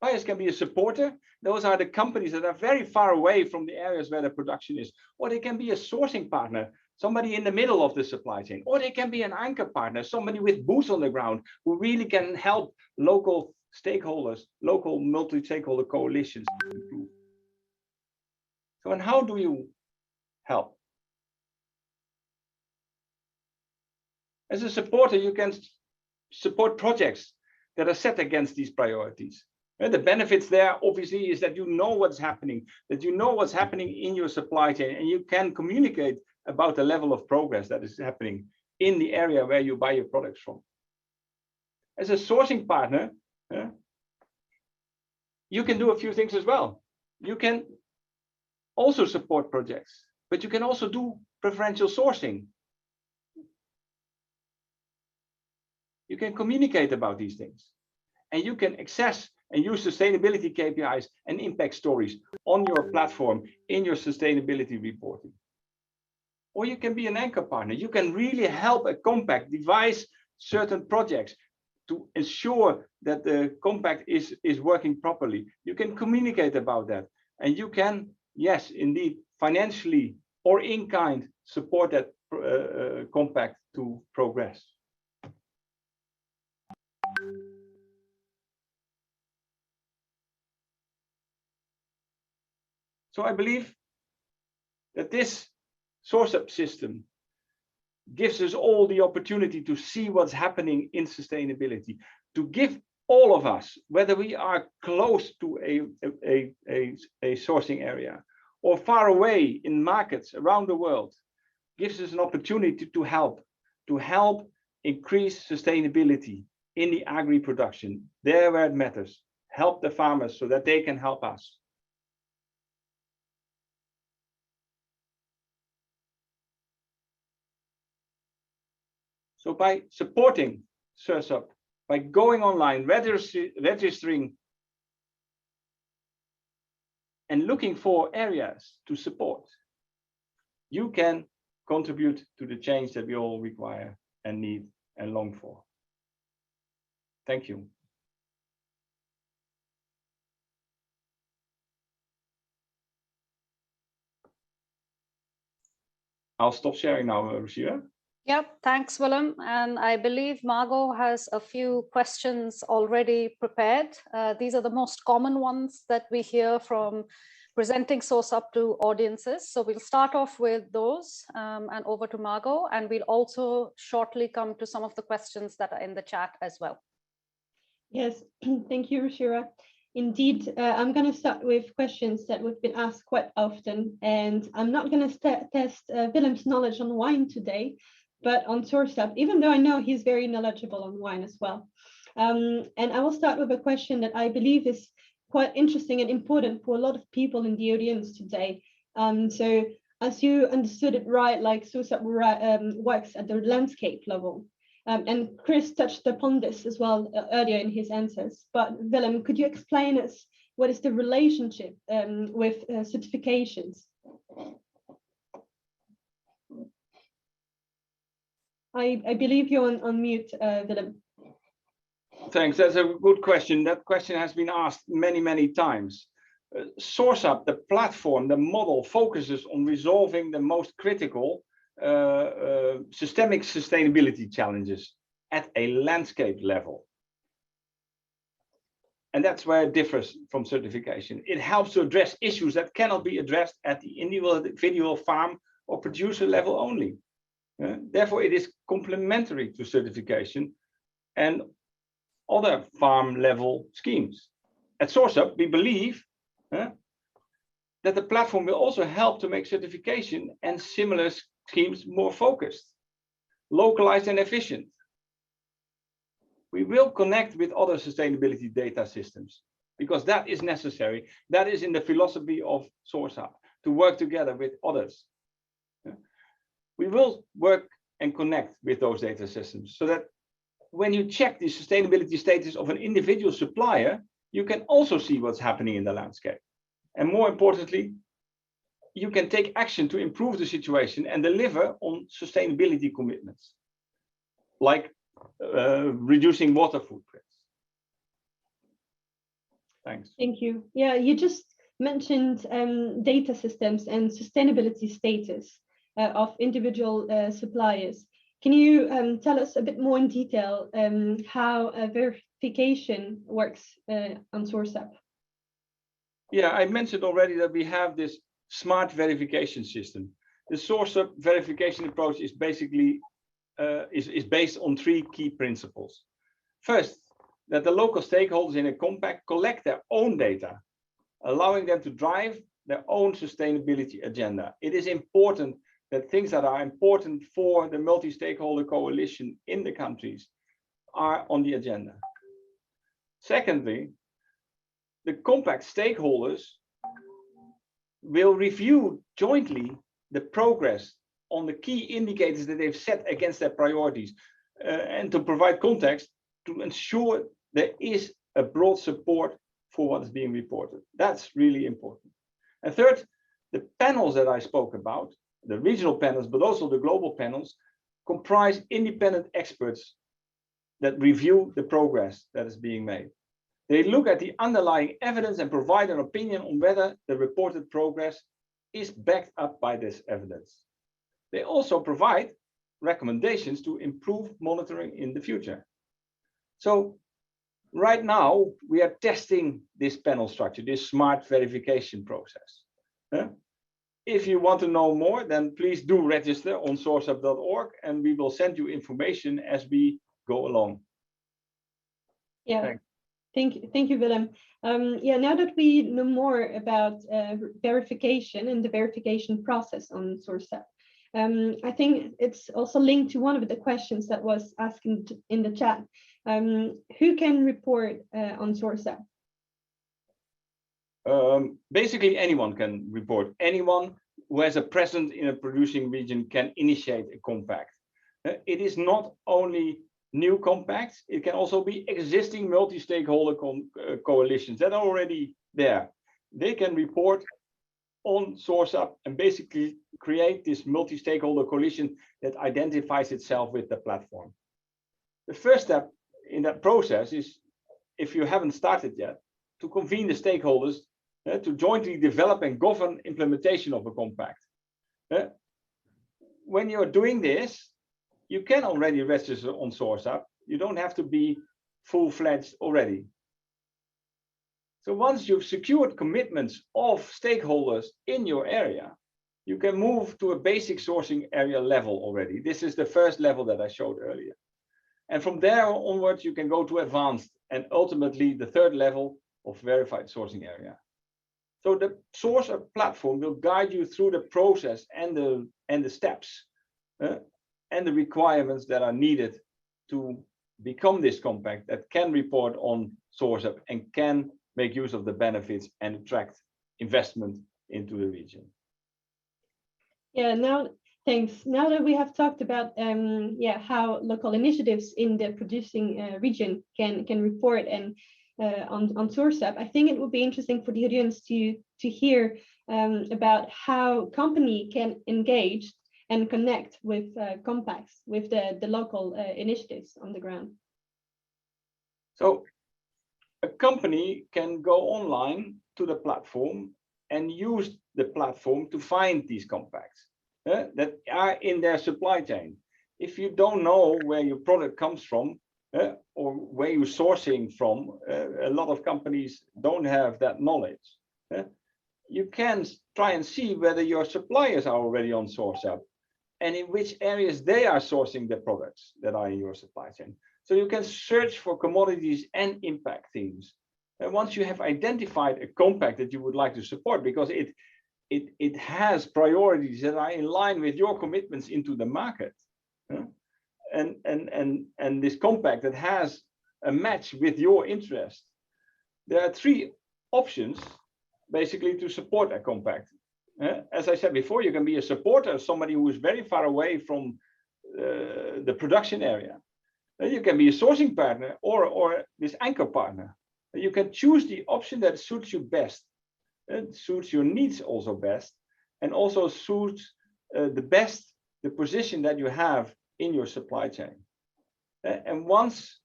Buyers can be a supporter. Those are the companies that are very far away from the areas where the production is. Or they can be a sourcing partner, somebody in the middle of the supply chain. Or they can be an anchor partner, somebody with boots on the ground who really can help local stakeholders, local multi-stakeholder coalitions to improve. So, and how do you help? As a supporter, you can support projects that are set against these priorities. And the benefits there, obviously, is that you know what's happening, that you know what's happening in your supply chain, and you can communicate about the level of progress that is happening in the area where you buy your products from. As a sourcing partner, you can do a few things as well. You can also support projects, but you can also do preferential sourcing. You can communicate about these things, and you can access and use sustainability KPIs and impact stories on your platform in your sustainability reporting. Or you can be an anchor partner. You can really help a compact devise certain projects to ensure that the compact is working properly. You can communicate about that, and you can, yes, indeed, financially or in kind support that compact to progress. So I believe that this SourceUp system gives us all the opportunity to see what's happening in sustainability, to give all of us, whether we are close to a sourcing area or far away in markets around the world, gives us an opportunity to help increase sustainability in the agri-production, there where it matters, help the farmers so that they can help us. So by supporting SourceUp, by going online, registering and looking for areas to support, you can contribute to the change that we all require and need and long for. Thank you. I'll stop sharing now, Ruchira. Yep, thanks, Willem. And I believe Margot has a few questions already prepared. These are the most common ones that we hear from presenting SourceUp to audiences. So we'll start off with those and over to Margot, and we'll also shortly come to some of the questions that are in the chat as well. Yes, thank you, Ruchira. Indeed, I'm going to start with questions that we've been asked quite often, and I'm not going to test Willem's knowledge on wine today, but on SourceUp, even though I know he's very knowledgeable on wine as well. And I will start with a question that I believe is quite interesting and important for a lot of people in the audience today. So as you understood it right, like SourceUp works at the landscape level. And Chris touched upon this as well earlier in his answers. But Willem, could you explain us what is the relationship with certifications? I believe you're on mute, Willem. Thanks. That's a good question. That question has been asked many, many times. SourceUp, the platform, the model focuses on resolving the most critical systemic sustainability challenges at a landscape level. And that's where it differs from certification. It helps to address issues that cannot be addressed at the individual farm or producer level only. Therefore, it is complementary to certification and other farm level schemes. At SourceUp, we believe that the platform will also help to make certification and similar schemes more focused, localized and efficient. We will connect with other sustainability data systems because that is necessary. That is in the philosophy of SourceUp, to work together with others. We will work and connect with those data systems so that when you check the sustainability status of an individual supplier, you can also see what's happening in the landscape. And more importantly, you can take action to improve the situation and deliver on sustainability commitments, like reducing water footprints. Thanks. Thank you. Yeah, you just mentioned data systems and sustainability status of individual suppliers. Can you tell us a bit more in detail how verification works on SourceUp? Yeah, I mentioned already that we have this smart verification system. The SourceUp verification approach is basically is based on three key principles. First, that the local stakeholders in a compact collect their own data, allowing them to drive their own sustainability agenda. It is important that things that are important for the multi-stakeholder coalition in the countries are on the agenda. Secondly, the compact stakeholders will review jointly the progress on the key indicators that they've set against their priorities and to provide context to ensure there is a broad support for what is being reported. That's really important. And third, the panels that I spoke about, the regional panels, but also the global panels, comprise independent experts that review the progress that is being made. They look at the underlying evidence and provide an opinion on whether the reported progress is backed up by this evidence. They also provide recommendations to improve monitoring in the future. So right now, we are testing this panel structure, this smart verification process. If you want to know more, then please do register on sourceup.org and we will send you information as we go along. Yeah. Thanks. Thank you, Willem. Yeah, now that we know more about verification and the verification process on SourceUp, I think it's also linked to one of the questions that was asked in the chat. Who can report on SourceUp? Basically, anyone can report. Anyone who has a presence in a producing region can initiate a compact. It is not only new compacts, it can also be existing multi-stakeholder coalitions that are already there. They can report on SourceUp and basically create this multi-stakeholder coalition that identifies itself with the platform. The first step in that process is, if you haven't started yet, to convene the stakeholders to jointly develop and govern implementation of a compact. When you're doing this, you can already register on SourceUp. You don't have to be full-fledged already. So once you've secured commitments of stakeholders in your area, you can move to a basic sourcing area level already. This is the first level that I showed earlier. And from there onwards, you can go to advanced and ultimately the third level of verified sourcing area. So the SourceUp platform will guide you through the process and the steps and the requirements that are needed to become this compact that can report on SourceUp and can make use of the benefits and attract investment into the region. Yeah, now thanks. Now that we have talked about how local initiatives in the producing region can report and on SourceUp, I think it would be interesting for the audience to hear about how company can engage and connect with compacts, with the local initiatives on the ground. So a company can go online to the platform and use the platform to find these compacts that are in their supply chain. If you don't know where your product comes from or where you're sourcing from, a lot of companies don't have that knowledge. You can try and see whether your suppliers are already on SourceUp and in which areas they are sourcing the products that are in your supply chain. So you can search for commodities and impact themes. And once you have identified a compact that you would like to support, because it has priorities that are in line with your commitments into the market, and this compact that has a match with your interest, there are three options basically to support a compact. As I said before, you can be a supporter, somebody who is very far away from the production area. You can be a sourcing partner or this anchor partner. You can choose the option that suits you best. It suits your needs also best, and also suits the position that you have in your supply chain. And once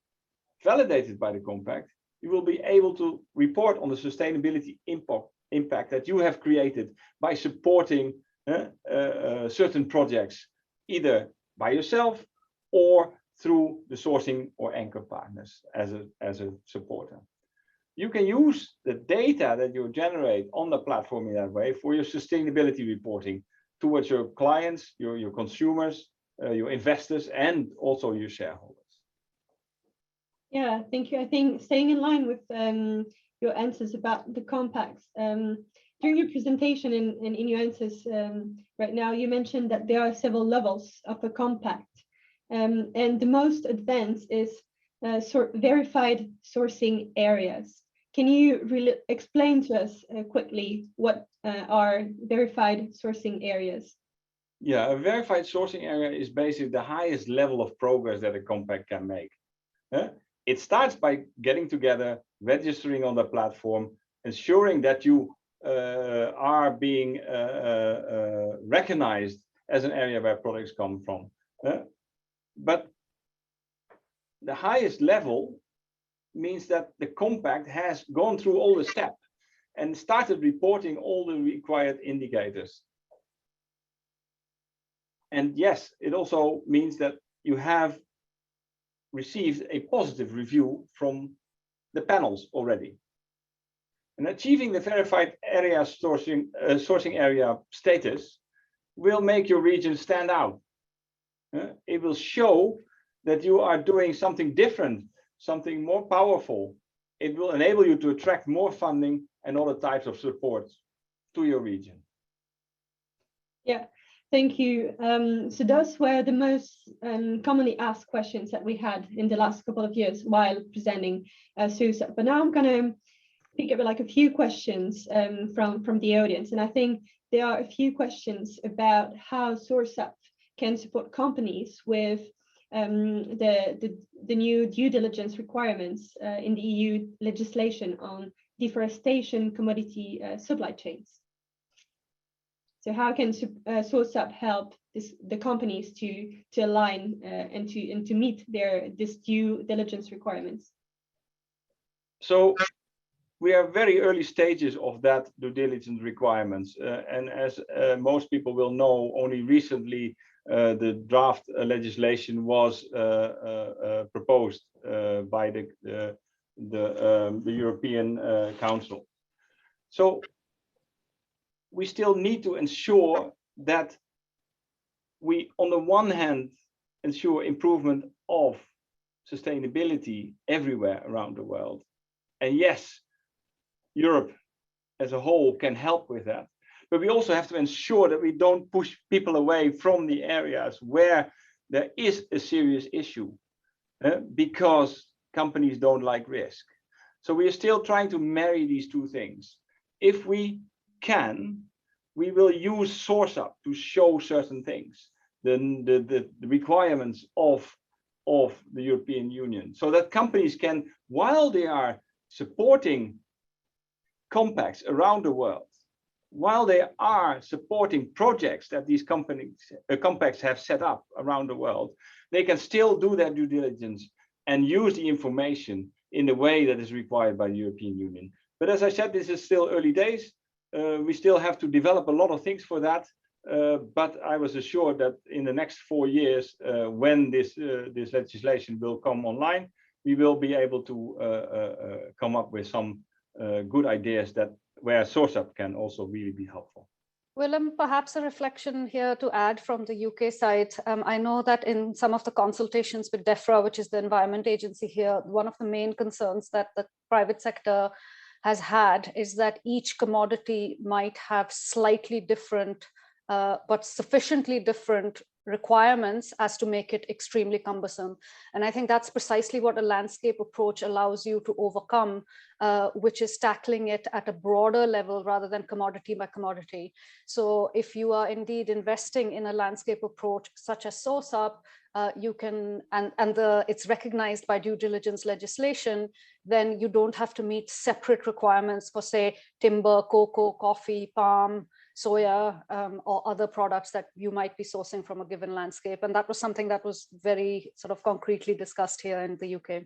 validated by the compact, you will be able to report on the sustainability impact that you have created by supporting certain projects, either by yourself or through the sourcing or anchor partners as a supporter. You can use the data that you generate on the platform in that way for your sustainability reporting towards your clients, your consumers, your investors, and also your shareholders. Yeah, thank you. I think staying in line with your answers about the compacts, during your presentation and in your answers right now, you mentioned that there are several levels of a compact, and the most advanced is verified sourcing areas. Can you really explain to us quickly what are verified sourcing areas? Yeah, a verified sourcing area is basically the highest level of progress that a compact can make. It starts by getting together, registering on the platform, ensuring that you are being recognized as an area where products come from. But the highest level means that the compact has gone through all the steps and started reporting all the required indicators. And yes, it also means that you have received a positive review from the panels already. And achieving the verified area sourcing area status will make your region stand out. It will show that you are doing something different, something more powerful. It will enable you to attract more funding and other types of support to your region. Yeah, thank you. So those were the most commonly asked questions that we had in the last couple of years while presenting SourceUp. But now I'm going to pick up like a few questions from the audience. And I think there are a few questions about how SourceUp can support companies with the new due diligence requirements in the EU legislation on deforestation commodity supply chains. So how can SourceUp help the companies to align and to meet this due diligence requirements? So we are very early stages of that due diligence requirements, and as most people will know, only recently the draft legislation was proposed by the European Council. So we still need to ensure that we, on the one hand, ensure improvement of sustainability everywhere around the world. And yes, Europe as a whole can help with that. But we also have to ensure that we don't push people away from the areas where there is a serious issue, because companies don't like risk. So we are still trying to marry these two things. If we can, we will use SourceUp to show certain things, the requirements of the European Union, so that companies can, while they are supporting compacts around the world, while they are supporting projects that these compacts have set up around the world, they can still do their due diligence and use the information in the way that is required by the European Union. But as I said, this is still early days. We still have to develop a lot of things for that. But I was assured that in the next 4 years, when this legislation will come online, we will be able to come up with some good ideas that where SourceUp can also really be helpful. Willem, perhaps a reflection here to add from the UK side. I know that in some of the consultations with DEFRA, which is the environment agency here, one of the main concerns that the private sector has had is that each commodity might have slightly different, but sufficiently different requirements as to make it extremely cumbersome. And I think that's precisely what a landscape approach allows you to overcome, which is tackling it at a broader level rather than commodity by commodity. So if you are indeed investing in a landscape approach such as SourceUp, you can, it's recognized by due diligence legislation, then you don't have to meet separate requirements for, say, timber, cocoa, coffee, palm, soya, or other products that you might be sourcing from a given landscape. And that was something that was very sort of concretely discussed here in the UK.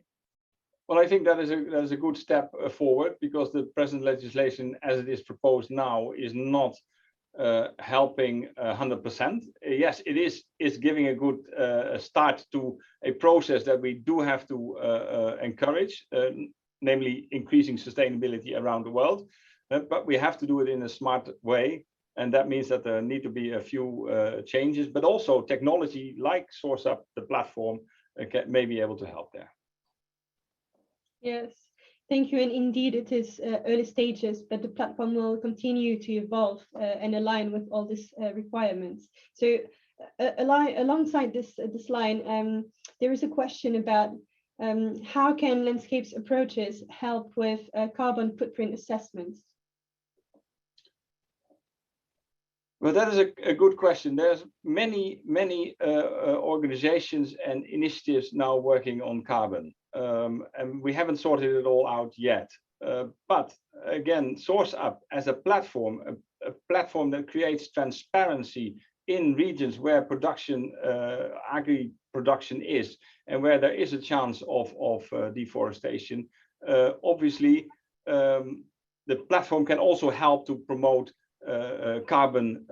Well, I think that is a good step forward, because the present legislation as it is proposed now is not helping 100%. Yes, it is giving a good start to a process that we do have to encourage, namely increasing sustainability around the world. But we have to do it in a smart way. And that means that there need to be a few changes, but also technology like SourceUp, the platform, may be able to help there. Yes, thank you. And indeed, it is early stages, but the platform will continue to evolve and align with all these requirements. So alongside this line, there is a question about how can landscapes approaches help with carbon footprint assessments? Well, that is a good question. There's many organizations and initiatives now working on carbon, and we haven't sorted it all out yet. But again, SourceUp as a platform that creates transparency in regions where production, agri-production is, and where there is a chance of deforestation. Obviously, the platform can also help to promote carbon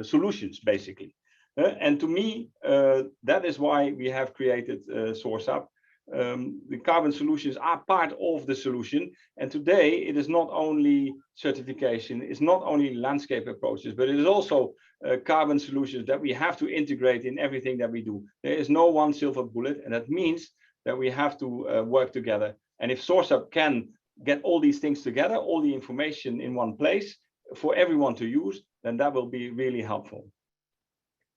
solutions, basically. And to me, that is why we have created SourceUp. The carbon solutions are part of the solution. And today it is not only certification, it's not only landscape approaches, but it is also carbon solutions that we have to integrate in everything that we do. There is no one silver bullet, and that means that we have to work together. And if SourceUp can get all these things together, all the information in one place for everyone to use, then that will be really helpful.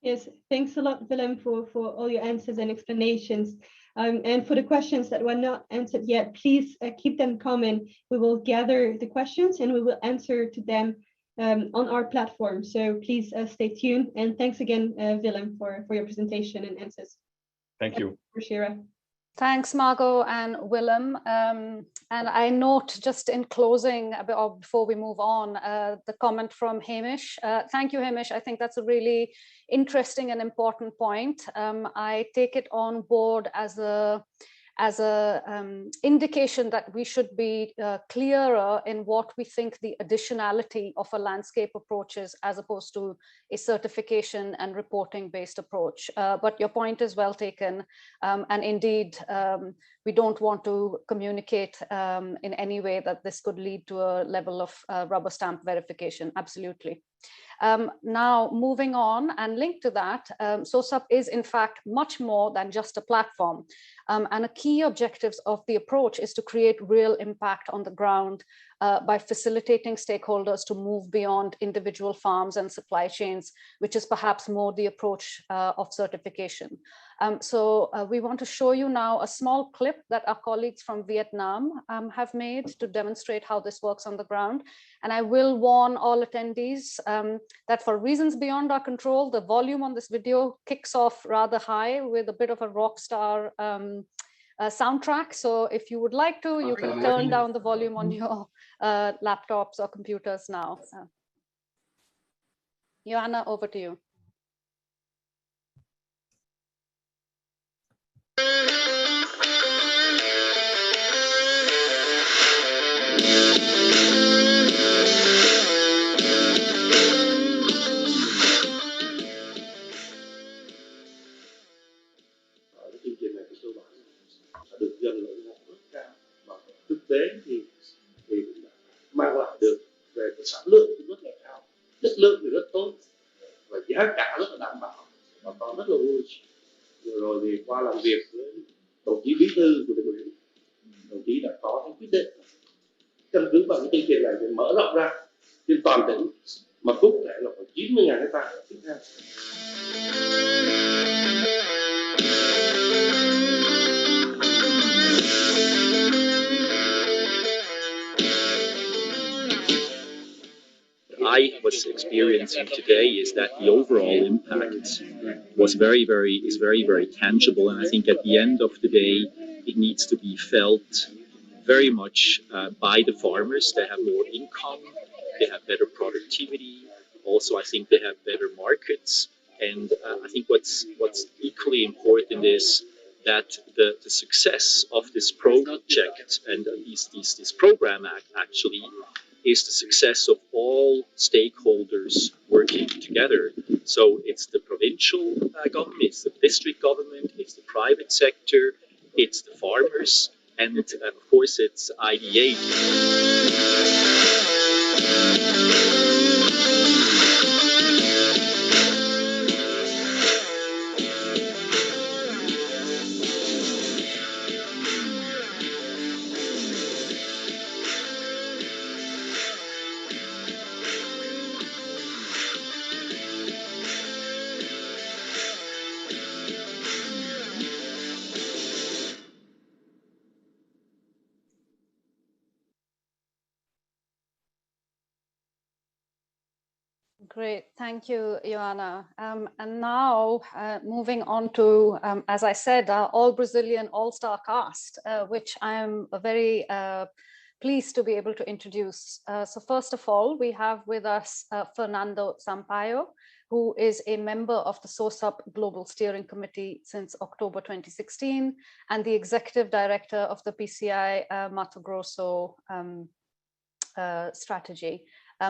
Yes, thanks a lot, Willem, for all your answers and explanations. And for the questions that were not answered yet, please keep them coming. We will gather the questions and we will answer to them on our platform. So please stay tuned. And thanks again, Willem, for your presentation and answers. Thank you. Shira. Thanks, Margot and Willem. And I note just in closing, or before we move on, the comment from Hamish. Thank you, Hamish. I think that's a really interesting and important point. I take it on board as a indication that we should be clearer in what we think the additionality of a landscape approach is, as opposed to a certification and reporting based approach. But your point is well taken. And indeed, we don't want to communicate in any way that this could lead to a level of rubber stamp verification. Absolutely. Now, moving on and linked to that, SourceUp is in fact much more than just a platform. And a key objectives of the approach is to create real impact on the ground by facilitating stakeholders to move beyond individual farms and supply chains, which is perhaps more the approach of certification. So we want to show you now a small clip that our colleagues from Vietnam have made to demonstrate how this works on the ground. And I will warn all attendees that for reasons beyond our control, the volume on this video kicks off rather high with a bit of a rock star soundtrack. So if you would like to, you can turn down the volume on your laptops or computers now. Joanna, over to you. Chương trình này của cơ bản được dân ủng hộ rất cao và thực tế thì cũng đã mang lại được về cái sản lượng cũng rất là cao, chất lượng thì rất tốt và giá cả rất là đảm bảo, bà con rất là vui. Vừa rồi thì qua làm việc với đồng chí bí thư của tỉnh ủy, đồng chí đã có cái quyết định căn cứ vào cái chương trình này để mở rộng ra trên toàn tỉnh mà cụ thể là khoảng 90.000 hectare tiếp theo. I was experiencing today is that the overall impact was very, very tangible. And I think at the end of the day, it needs to be felt very much by the farmers. They have more income, they have better productivity. Also, I think they have better markets. And I think what's equally important is that the success of this project and this program actually is the success of all stakeholders working together. So it's the provincial government, it's the district government, it's the private sector, it's the farmers, and of course it's IDH. Great, thank you, Joanna. And now moving on to, as I said, our all-Brazilian all-star cast, which I am very pleased to be able to introduce. So first of all, we have with us Fernando Sampaio, who is a member of the SourceUp Global Steering Committee since October 2016, and the executive director of the PCI Mato Grosso strategy.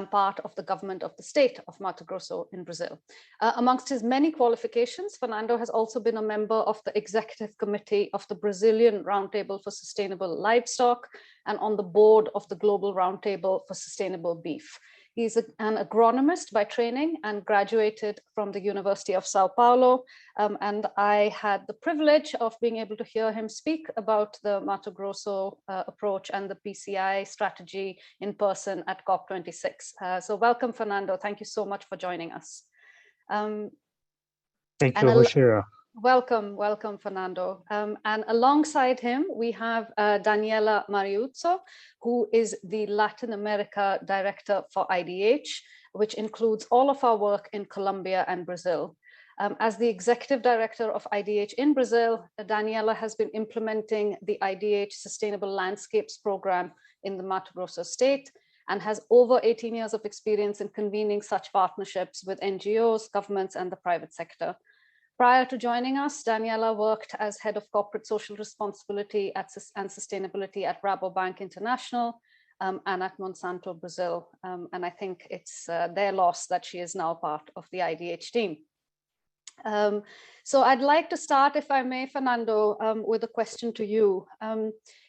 Part of the government of the state of Mato Grosso in Brazil. Amongst his many qualifications, Fernando has also been a member of the executive committee of the Brazilian Roundtable for Sustainable Livestock and on the board of the Global Roundtable for Sustainable Beef. He's an agronomist by training and graduated from the University of Sao Paulo. And I had the privilege of being able to hear him speak about the Mato Grosso approach and the PCI strategy in person at COP26. So welcome, Fernando. Thank you so much for joining us. Thank you, Roshira. Welcome, Fernando. And alongside him, we have Daniela Mariuzzo, who is the Latin America Director for IDH, which includes all of our work in Colombia and Brazil. As the Executive Director of IDH in Brazil, Daniela has been implementing the IDH Sustainable Landscapes Program in the Mato Grosso state and has over 18 years of experience in convening such partnerships with NGOs, governments, and the private sector. Prior to joining us, Daniela worked as head of corporate social responsibility and sustainability at Rabobank International and at Monsanto Brazil. And I think it's their loss that she is now part of the IDH team. So I'd like to start, if I may, Fernando, with a question to you.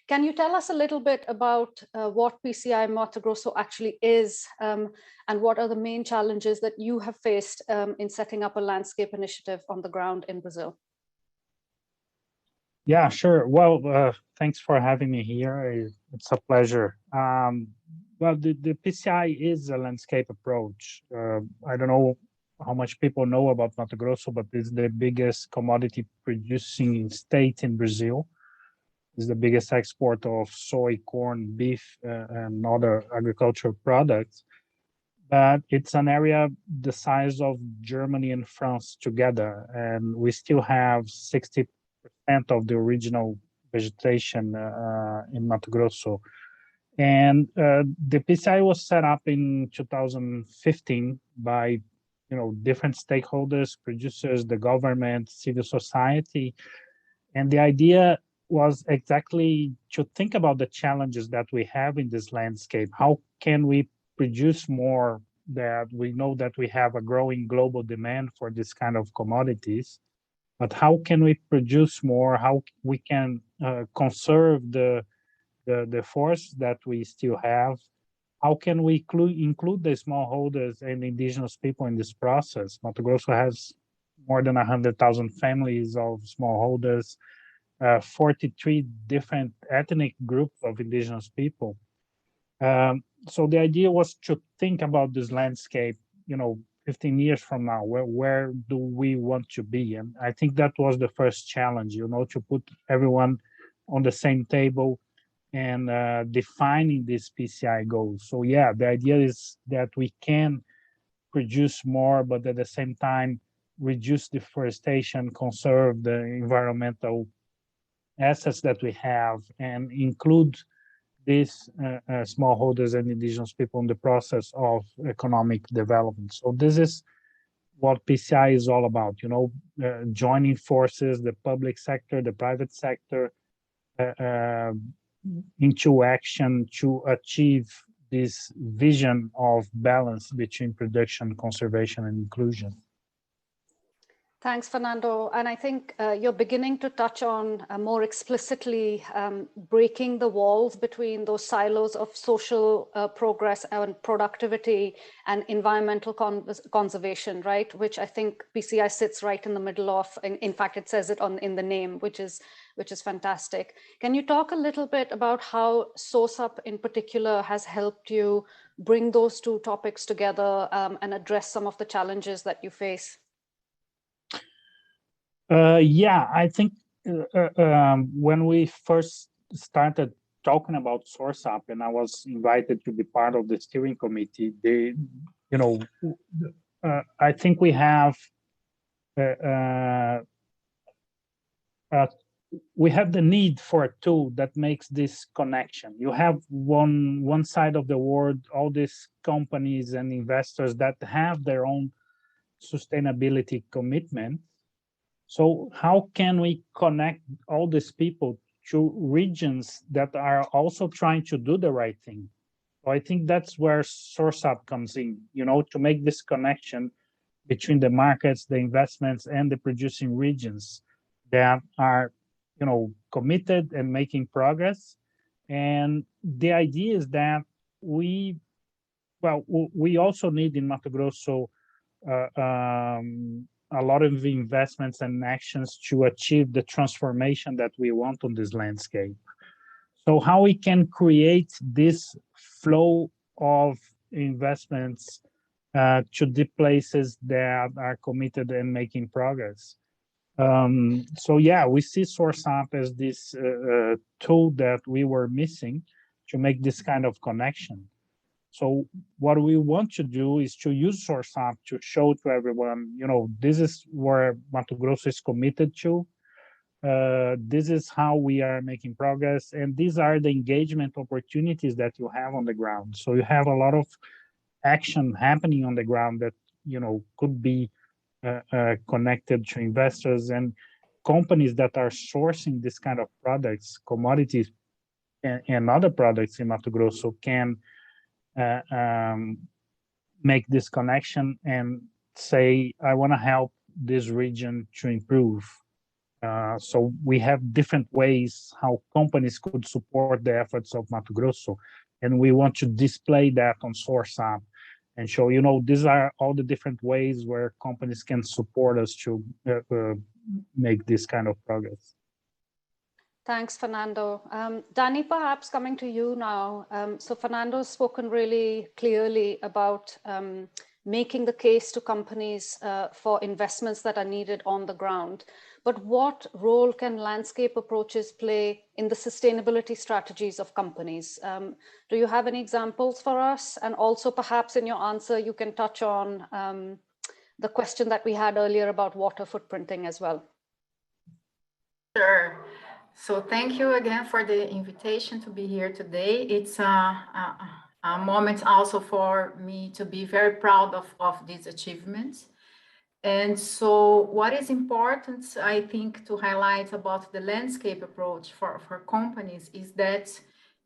Can you tell us a little bit about what PCI Mato Grosso actually is, and what are the main challenges that you have faced in setting up a landscape initiative on the ground in Brazil? Yeah, sure. Well, thanks for having me here. It's a pleasure. Well, the PCI is a landscape approach. I don't know how much people know about Mato Grosso, but it's the biggest commodity producing state in Brazil. It's the biggest exporter of soy, corn, beef, and other agricultural products. But it's an area the size of Germany and France together, and we still have 60% of the original vegetation in Mato Grosso. And the PCI was set up in 2015 by different stakeholders, producers, the government, civil society. And the idea was exactly to think about the challenges that we have in this landscape. How can we produce more? That we know that we have a growing global demand for this kind of commodities, but how can we produce more? How we can conserve the forests that we still have? How can we include the smallholders and indigenous people in this process? Mato Grosso has more than 100,000 families of smallholders, 43 different ethnic groups of indigenous people. So the idea was to think about this landscape, 15 years from now, where do we want to be? And I think that was the first challenge, to put everyone on the same table and defining these PCI goals. So yeah, the idea is that we can produce more, but at the same time, reduce deforestation, conserve the environmental assets that we have, and include these smallholders and indigenous people in the process of economic development. So this is what PCI is all about, joining forces, the public sector, the private sector, into action to achieve this vision of balance between production, conservation, and inclusion. Thanks, Fernando. And I think you're beginning to touch on more explicitly breaking the walls between those silos of social progress and productivity and environmental conservation, right? Which I think PCI sits right in the middle of. In fact, it says it in the name, which is fantastic. Can you talk a little bit about how SourceUp in particular has helped you bring those two topics together and address some of the challenges that you face? Yeah, I think when we first started talking about SourceUp, and I was invited to be part of the steering committee, I think we have the need for a tool that makes this connection. You have one side of the world, all these companies and investors that have their own sustainability commitment. So how can we connect all these people to regions that are also trying to do the right thing? So I think that's where SourceUp comes in, to make this connection between the markets, the investments, and the producing regions that are, committed and making progress. And the idea is that we also need in Mato Grosso a lot of investments and actions to achieve the transformation that we want on this landscape. So how we can create this flow of investments to the places that are committed and making progress. So yeah, we see SourceUp as this tool that we were missing to make this kind of connection. So what we want to do is to use SourceUp to show to everyone, this is where Mato Grosso is committed to. This is how we are making progress. And these are the engagement opportunities that you have on the ground. So you have a lot of action happening on the ground that, could be connected to investors and companies that are sourcing this kind of products, commodities, and other products in Mato Grosso can make this connection and say, I want to help this region to improve. So we have different ways how companies could support the efforts of Mato Grosso, and we want to display that on SourceUp and show, you know, these are all the different ways where companies can support us to make this kind of progress. Thanks, Fernando. Danny, perhaps coming to you now. So Fernando's spoken really clearly about making the case to companies for investments that are needed on the ground. But what role can landscape approaches play in the sustainability strategies of companies? Do you have any examples for us? And also perhaps in your answer, you can touch on the question that we had earlier about water footprinting as well. Sure. So thank you again for the invitation to be here today. It's a moment also for me to be very proud of these achievements. And so what is important, I think, to highlight about the landscape approach for companies is that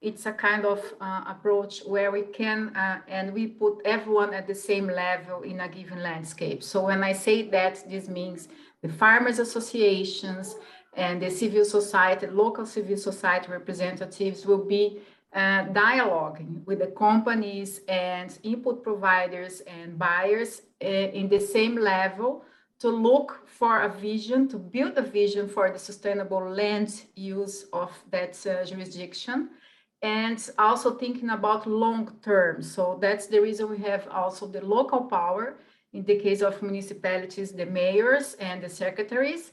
it's a kind of approach where we can and we put everyone at the same level in a given landscape. So when I say that, this means the farmers associations and the civil society, local civil society representatives will be dialoguing with the companies and input providers and buyers in the same level to look for a vision, to build a vision for the sustainable land use of that jurisdiction, and also thinking about long term. So that's the reason we have also the local power, in the case of municipalities, the mayors and the secretaries,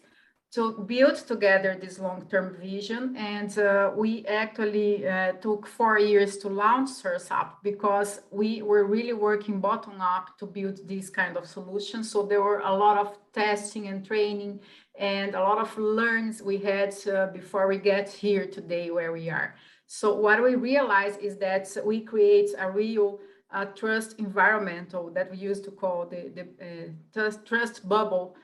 to build together this long-term vision. And we actually took 4 years to launch SourceUp because we were really working bottom up to build this kind of solution. So there were a lot of testing and training and a lot of learns we had before we get here today where we are. So what we realized is that we create a real trust environmental that we used to call the trust bubble,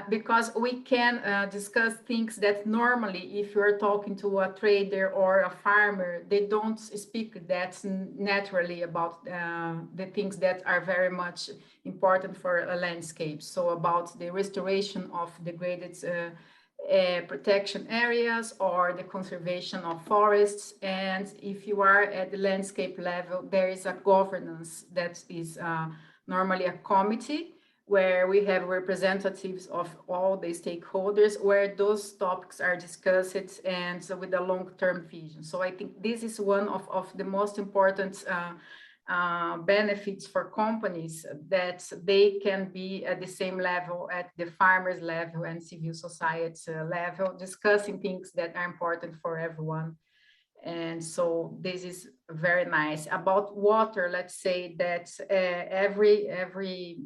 because we can discuss things that normally, if you're talking to a trader or a farmer, they don't speak that naturally about the things that are very much important for a landscape. So about the restoration of degraded protection areas or the conservation of forests. And if you are at the landscape level, there is a governance that is normally a committee where we have representatives of all the stakeholders, where those topics are discussed and so with a long-term vision. So I think this is one of the most important benefits for companies, that they can be at the same level at the farmers level and civil society level, discussing things that are important for everyone. And so this is very nice. About water, let's say that every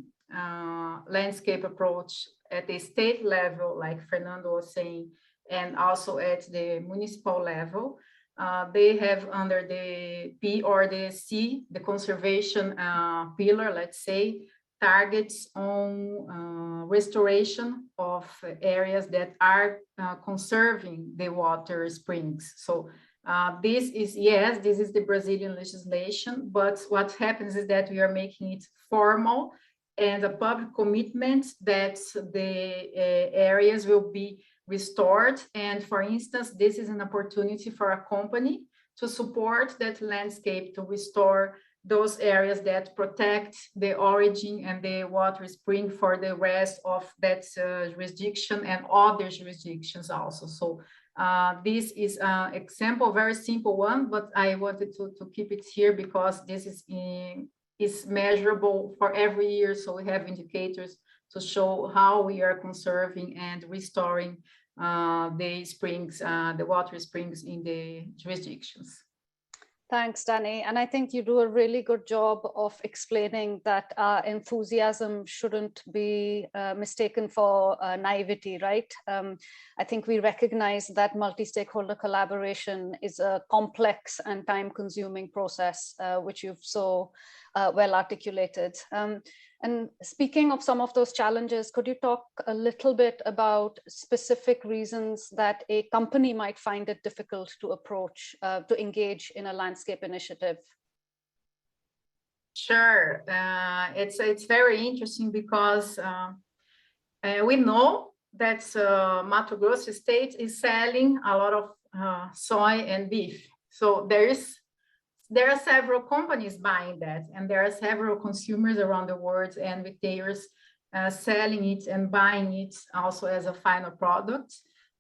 landscape approach at the state level, like Fernando was saying, and also at the municipal level, they have under the P or the C, the conservation pillar, let's say, targets on restoration of areas that are conserving the water springs. So this is, yes, this is the Brazilian legislation, but what happens is that we are making it formal and a public commitment that the areas will be restored. And for instance, this is an opportunity for a company to support that landscape, to restore those areas that protect the origin and the water spring for the rest of that jurisdiction and other jurisdictions also. So this is an example, very simple one, but I wanted to keep it here because this is measurable for every year. So we have indicators to show how we are conserving and restoring the springs, the water springs in the jurisdictions. Thanks, Danny. And I think you do a really good job of explaining that enthusiasm shouldn't be mistaken for naivety, right? I think we recognize that multi-stakeholder collaboration is a complex and time-consuming process, which you've so well articulated. And speaking of some of those challenges, could you talk a little bit about specific reasons that a company might find it difficult to approach, to engage in a landscape initiative? Sure, it's very interesting because we know that Mato Grosso state is selling a lot of soy and beef. So there are several companies buying that, and there are several consumers around the world and retailers selling it and buying it also as a final product.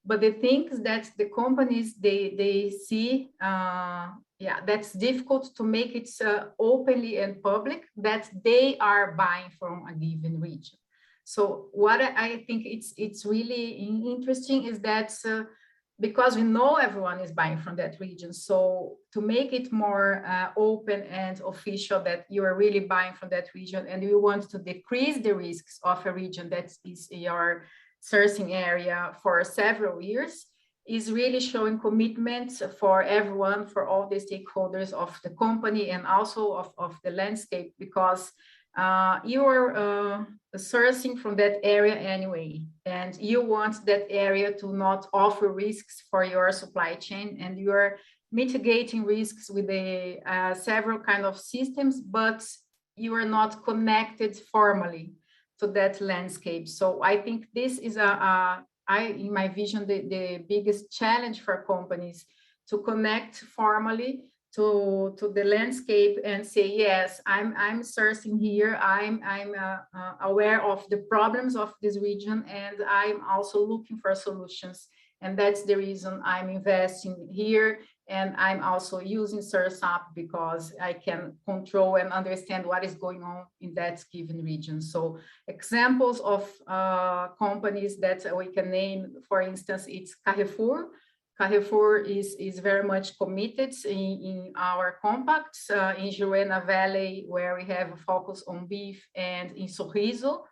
But the thing is that the companies, they see, that's difficult to make it openly and public that they are buying from a given region. So what I think it's really interesting is that because we know everyone is buying from that region, so to make it more open and official that you are really buying from that region, and you want to decrease the risks of a region that is your sourcing area for several years, is really showing commitment for everyone, for all the stakeholders of the company and also of the landscape, because you are sourcing from that area anyway, and you want that area to not offer risks for your supply chain, and you are mitigating risks with the several kind of systems, but you are not connected formally to that landscape. So I think this is in my vision, the biggest challenge for companies to connect formally to the landscape and say, yes, I'm sourcing here, I'm aware of the problems of this region, and I'm also looking for solutions. And that's the reason I'm investing here. And I'm also using SourceUp because I can control and understand what is going on in that given region. So examples of companies that we can name, for instance, it's Carrefour. Carrefour is very much committed in our compacts in Juruena Valley, where we have a focus on beef, and in Sorriso,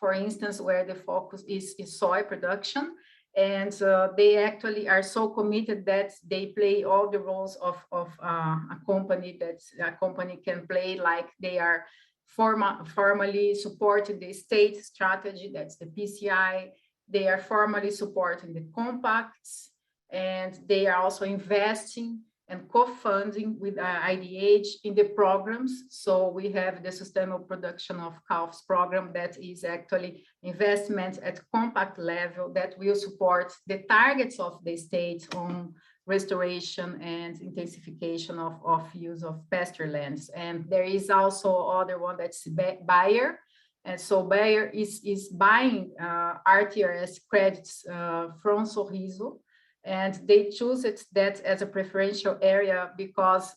for instance, where the focus is soy production. And they actually are so committed that they play all the roles of a company that a company can play, like they are formally supporting the state strategy, that's the PCI. They are formally supporting the compacts, and they are also investing and co-funding with IDH in the programs. So we have the Sustainable Production of Cows program that is actually investment at compact level that will support the targets of the state on restoration and intensification of use of pasture lands. And there is also other one that's Bayer. And so Bayer is buying RTRS credits from Sorriso, and they choose that as a preferential area because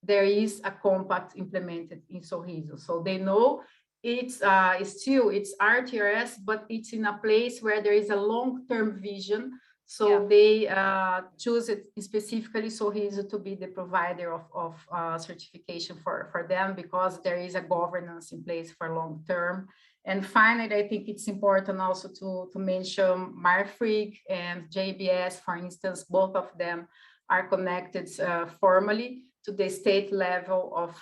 there is a compact implemented in Sorriso. So they know it's RTRS, but it's in a place where there is a long-term vision. So they choose it specifically Sorriso to be the provider of certification for them, because there is a governance in place for long-term. And finally, I think it's important also to mention Marfrig and JBS, for instance. Both of them are connected formally to the state level of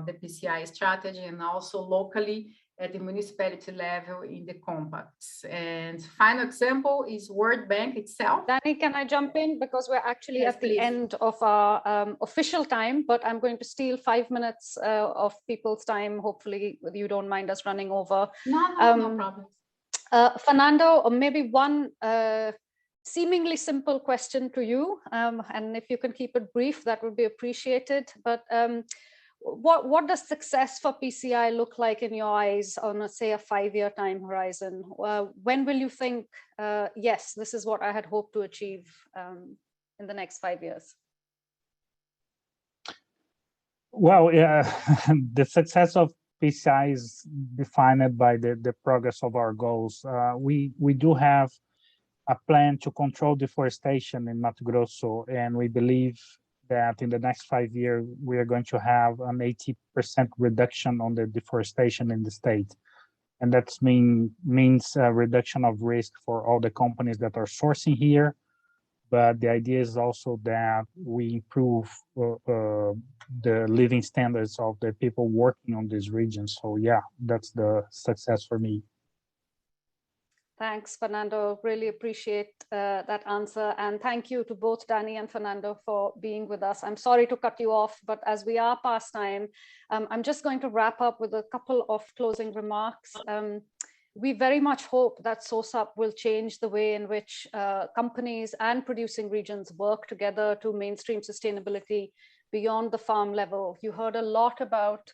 the PCI strategy, and also locally at the municipality level in the compacts. And final example is World Bank itself. Danny, can I jump in? Because we're actually at the end of our official time, but I'm going to steal 5 minutes of people's time. Hopefully you don't mind us running over. No problem. Fernando, maybe one seemingly simple question to you, and if you can keep it brief, that would be appreciated. But what does success for PCI look like in your eyes on, say, a 5-year time horizon? When will you think, yes, this is what I had hoped to achieve in the next 5 years? Well, yeah, the success of PCI is defined by the progress of our goals. We do have a plan to control deforestation in Mato Grosso, and we believe that in the next 5 years, we are going to have an 80% reduction on the deforestation in the state. And that means a reduction of risk for all the companies that are sourcing here. But the idea is also that we improve the living standards of the people working on these regions. So yeah, that's the success for me. Thanks, Fernando. Really appreciate that answer. And thank you to both Danny and Fernando for being with us. I'm sorry to cut you off, but as we are past time, I'm just going to wrap up with a couple of closing remarks. we very much hope that SourceUp will change the way in which companies and producing regions work together to mainstream sustainability beyond the farm level. You heard a lot about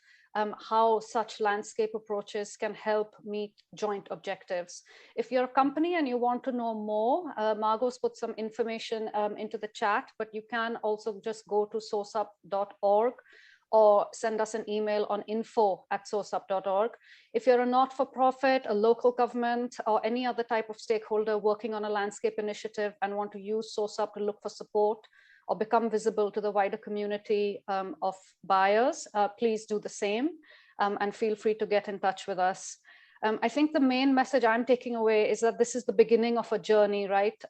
how such landscape approaches can help meet joint objectives. If you're a company and you want to know more, Margot's put some information into the chat, but you can also just go to sourceup.org or send us an email on info@sourceup.org. If you're a not-for-profit, a local government, or any other type of stakeholder working on a landscape initiative and want to use SourceUp to look for support or become visible to the wider community of buyers, please do the same and feel free to get in touch with us. I think the main message I'm taking away is that this is the beginning of a journey, right?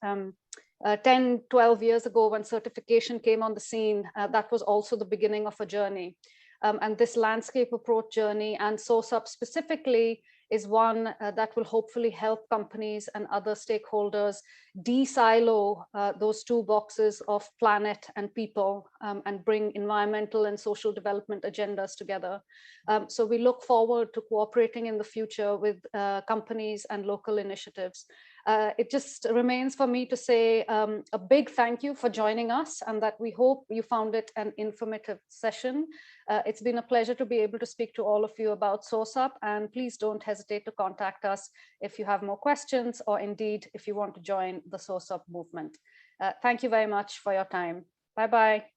10, 12 years ago when certification came on the scene, that was also the beginning of a journey. And this landscape approach journey and SourceUp specifically is one that will hopefully help companies and other stakeholders de-silo those two boxes of planet and people and bring environmental and social development agendas together. So we look forward to cooperating in the future with companies and local initiatives. It just remains for me to say a big thank you for joining us and that we hope you found it an informative session. It's been a pleasure to be able to speak to all of you about SourceUp, and please don't hesitate to contact us if you have more questions or indeed if you want to join the SourceUp movement. Thank you very much for your time. Bye-bye.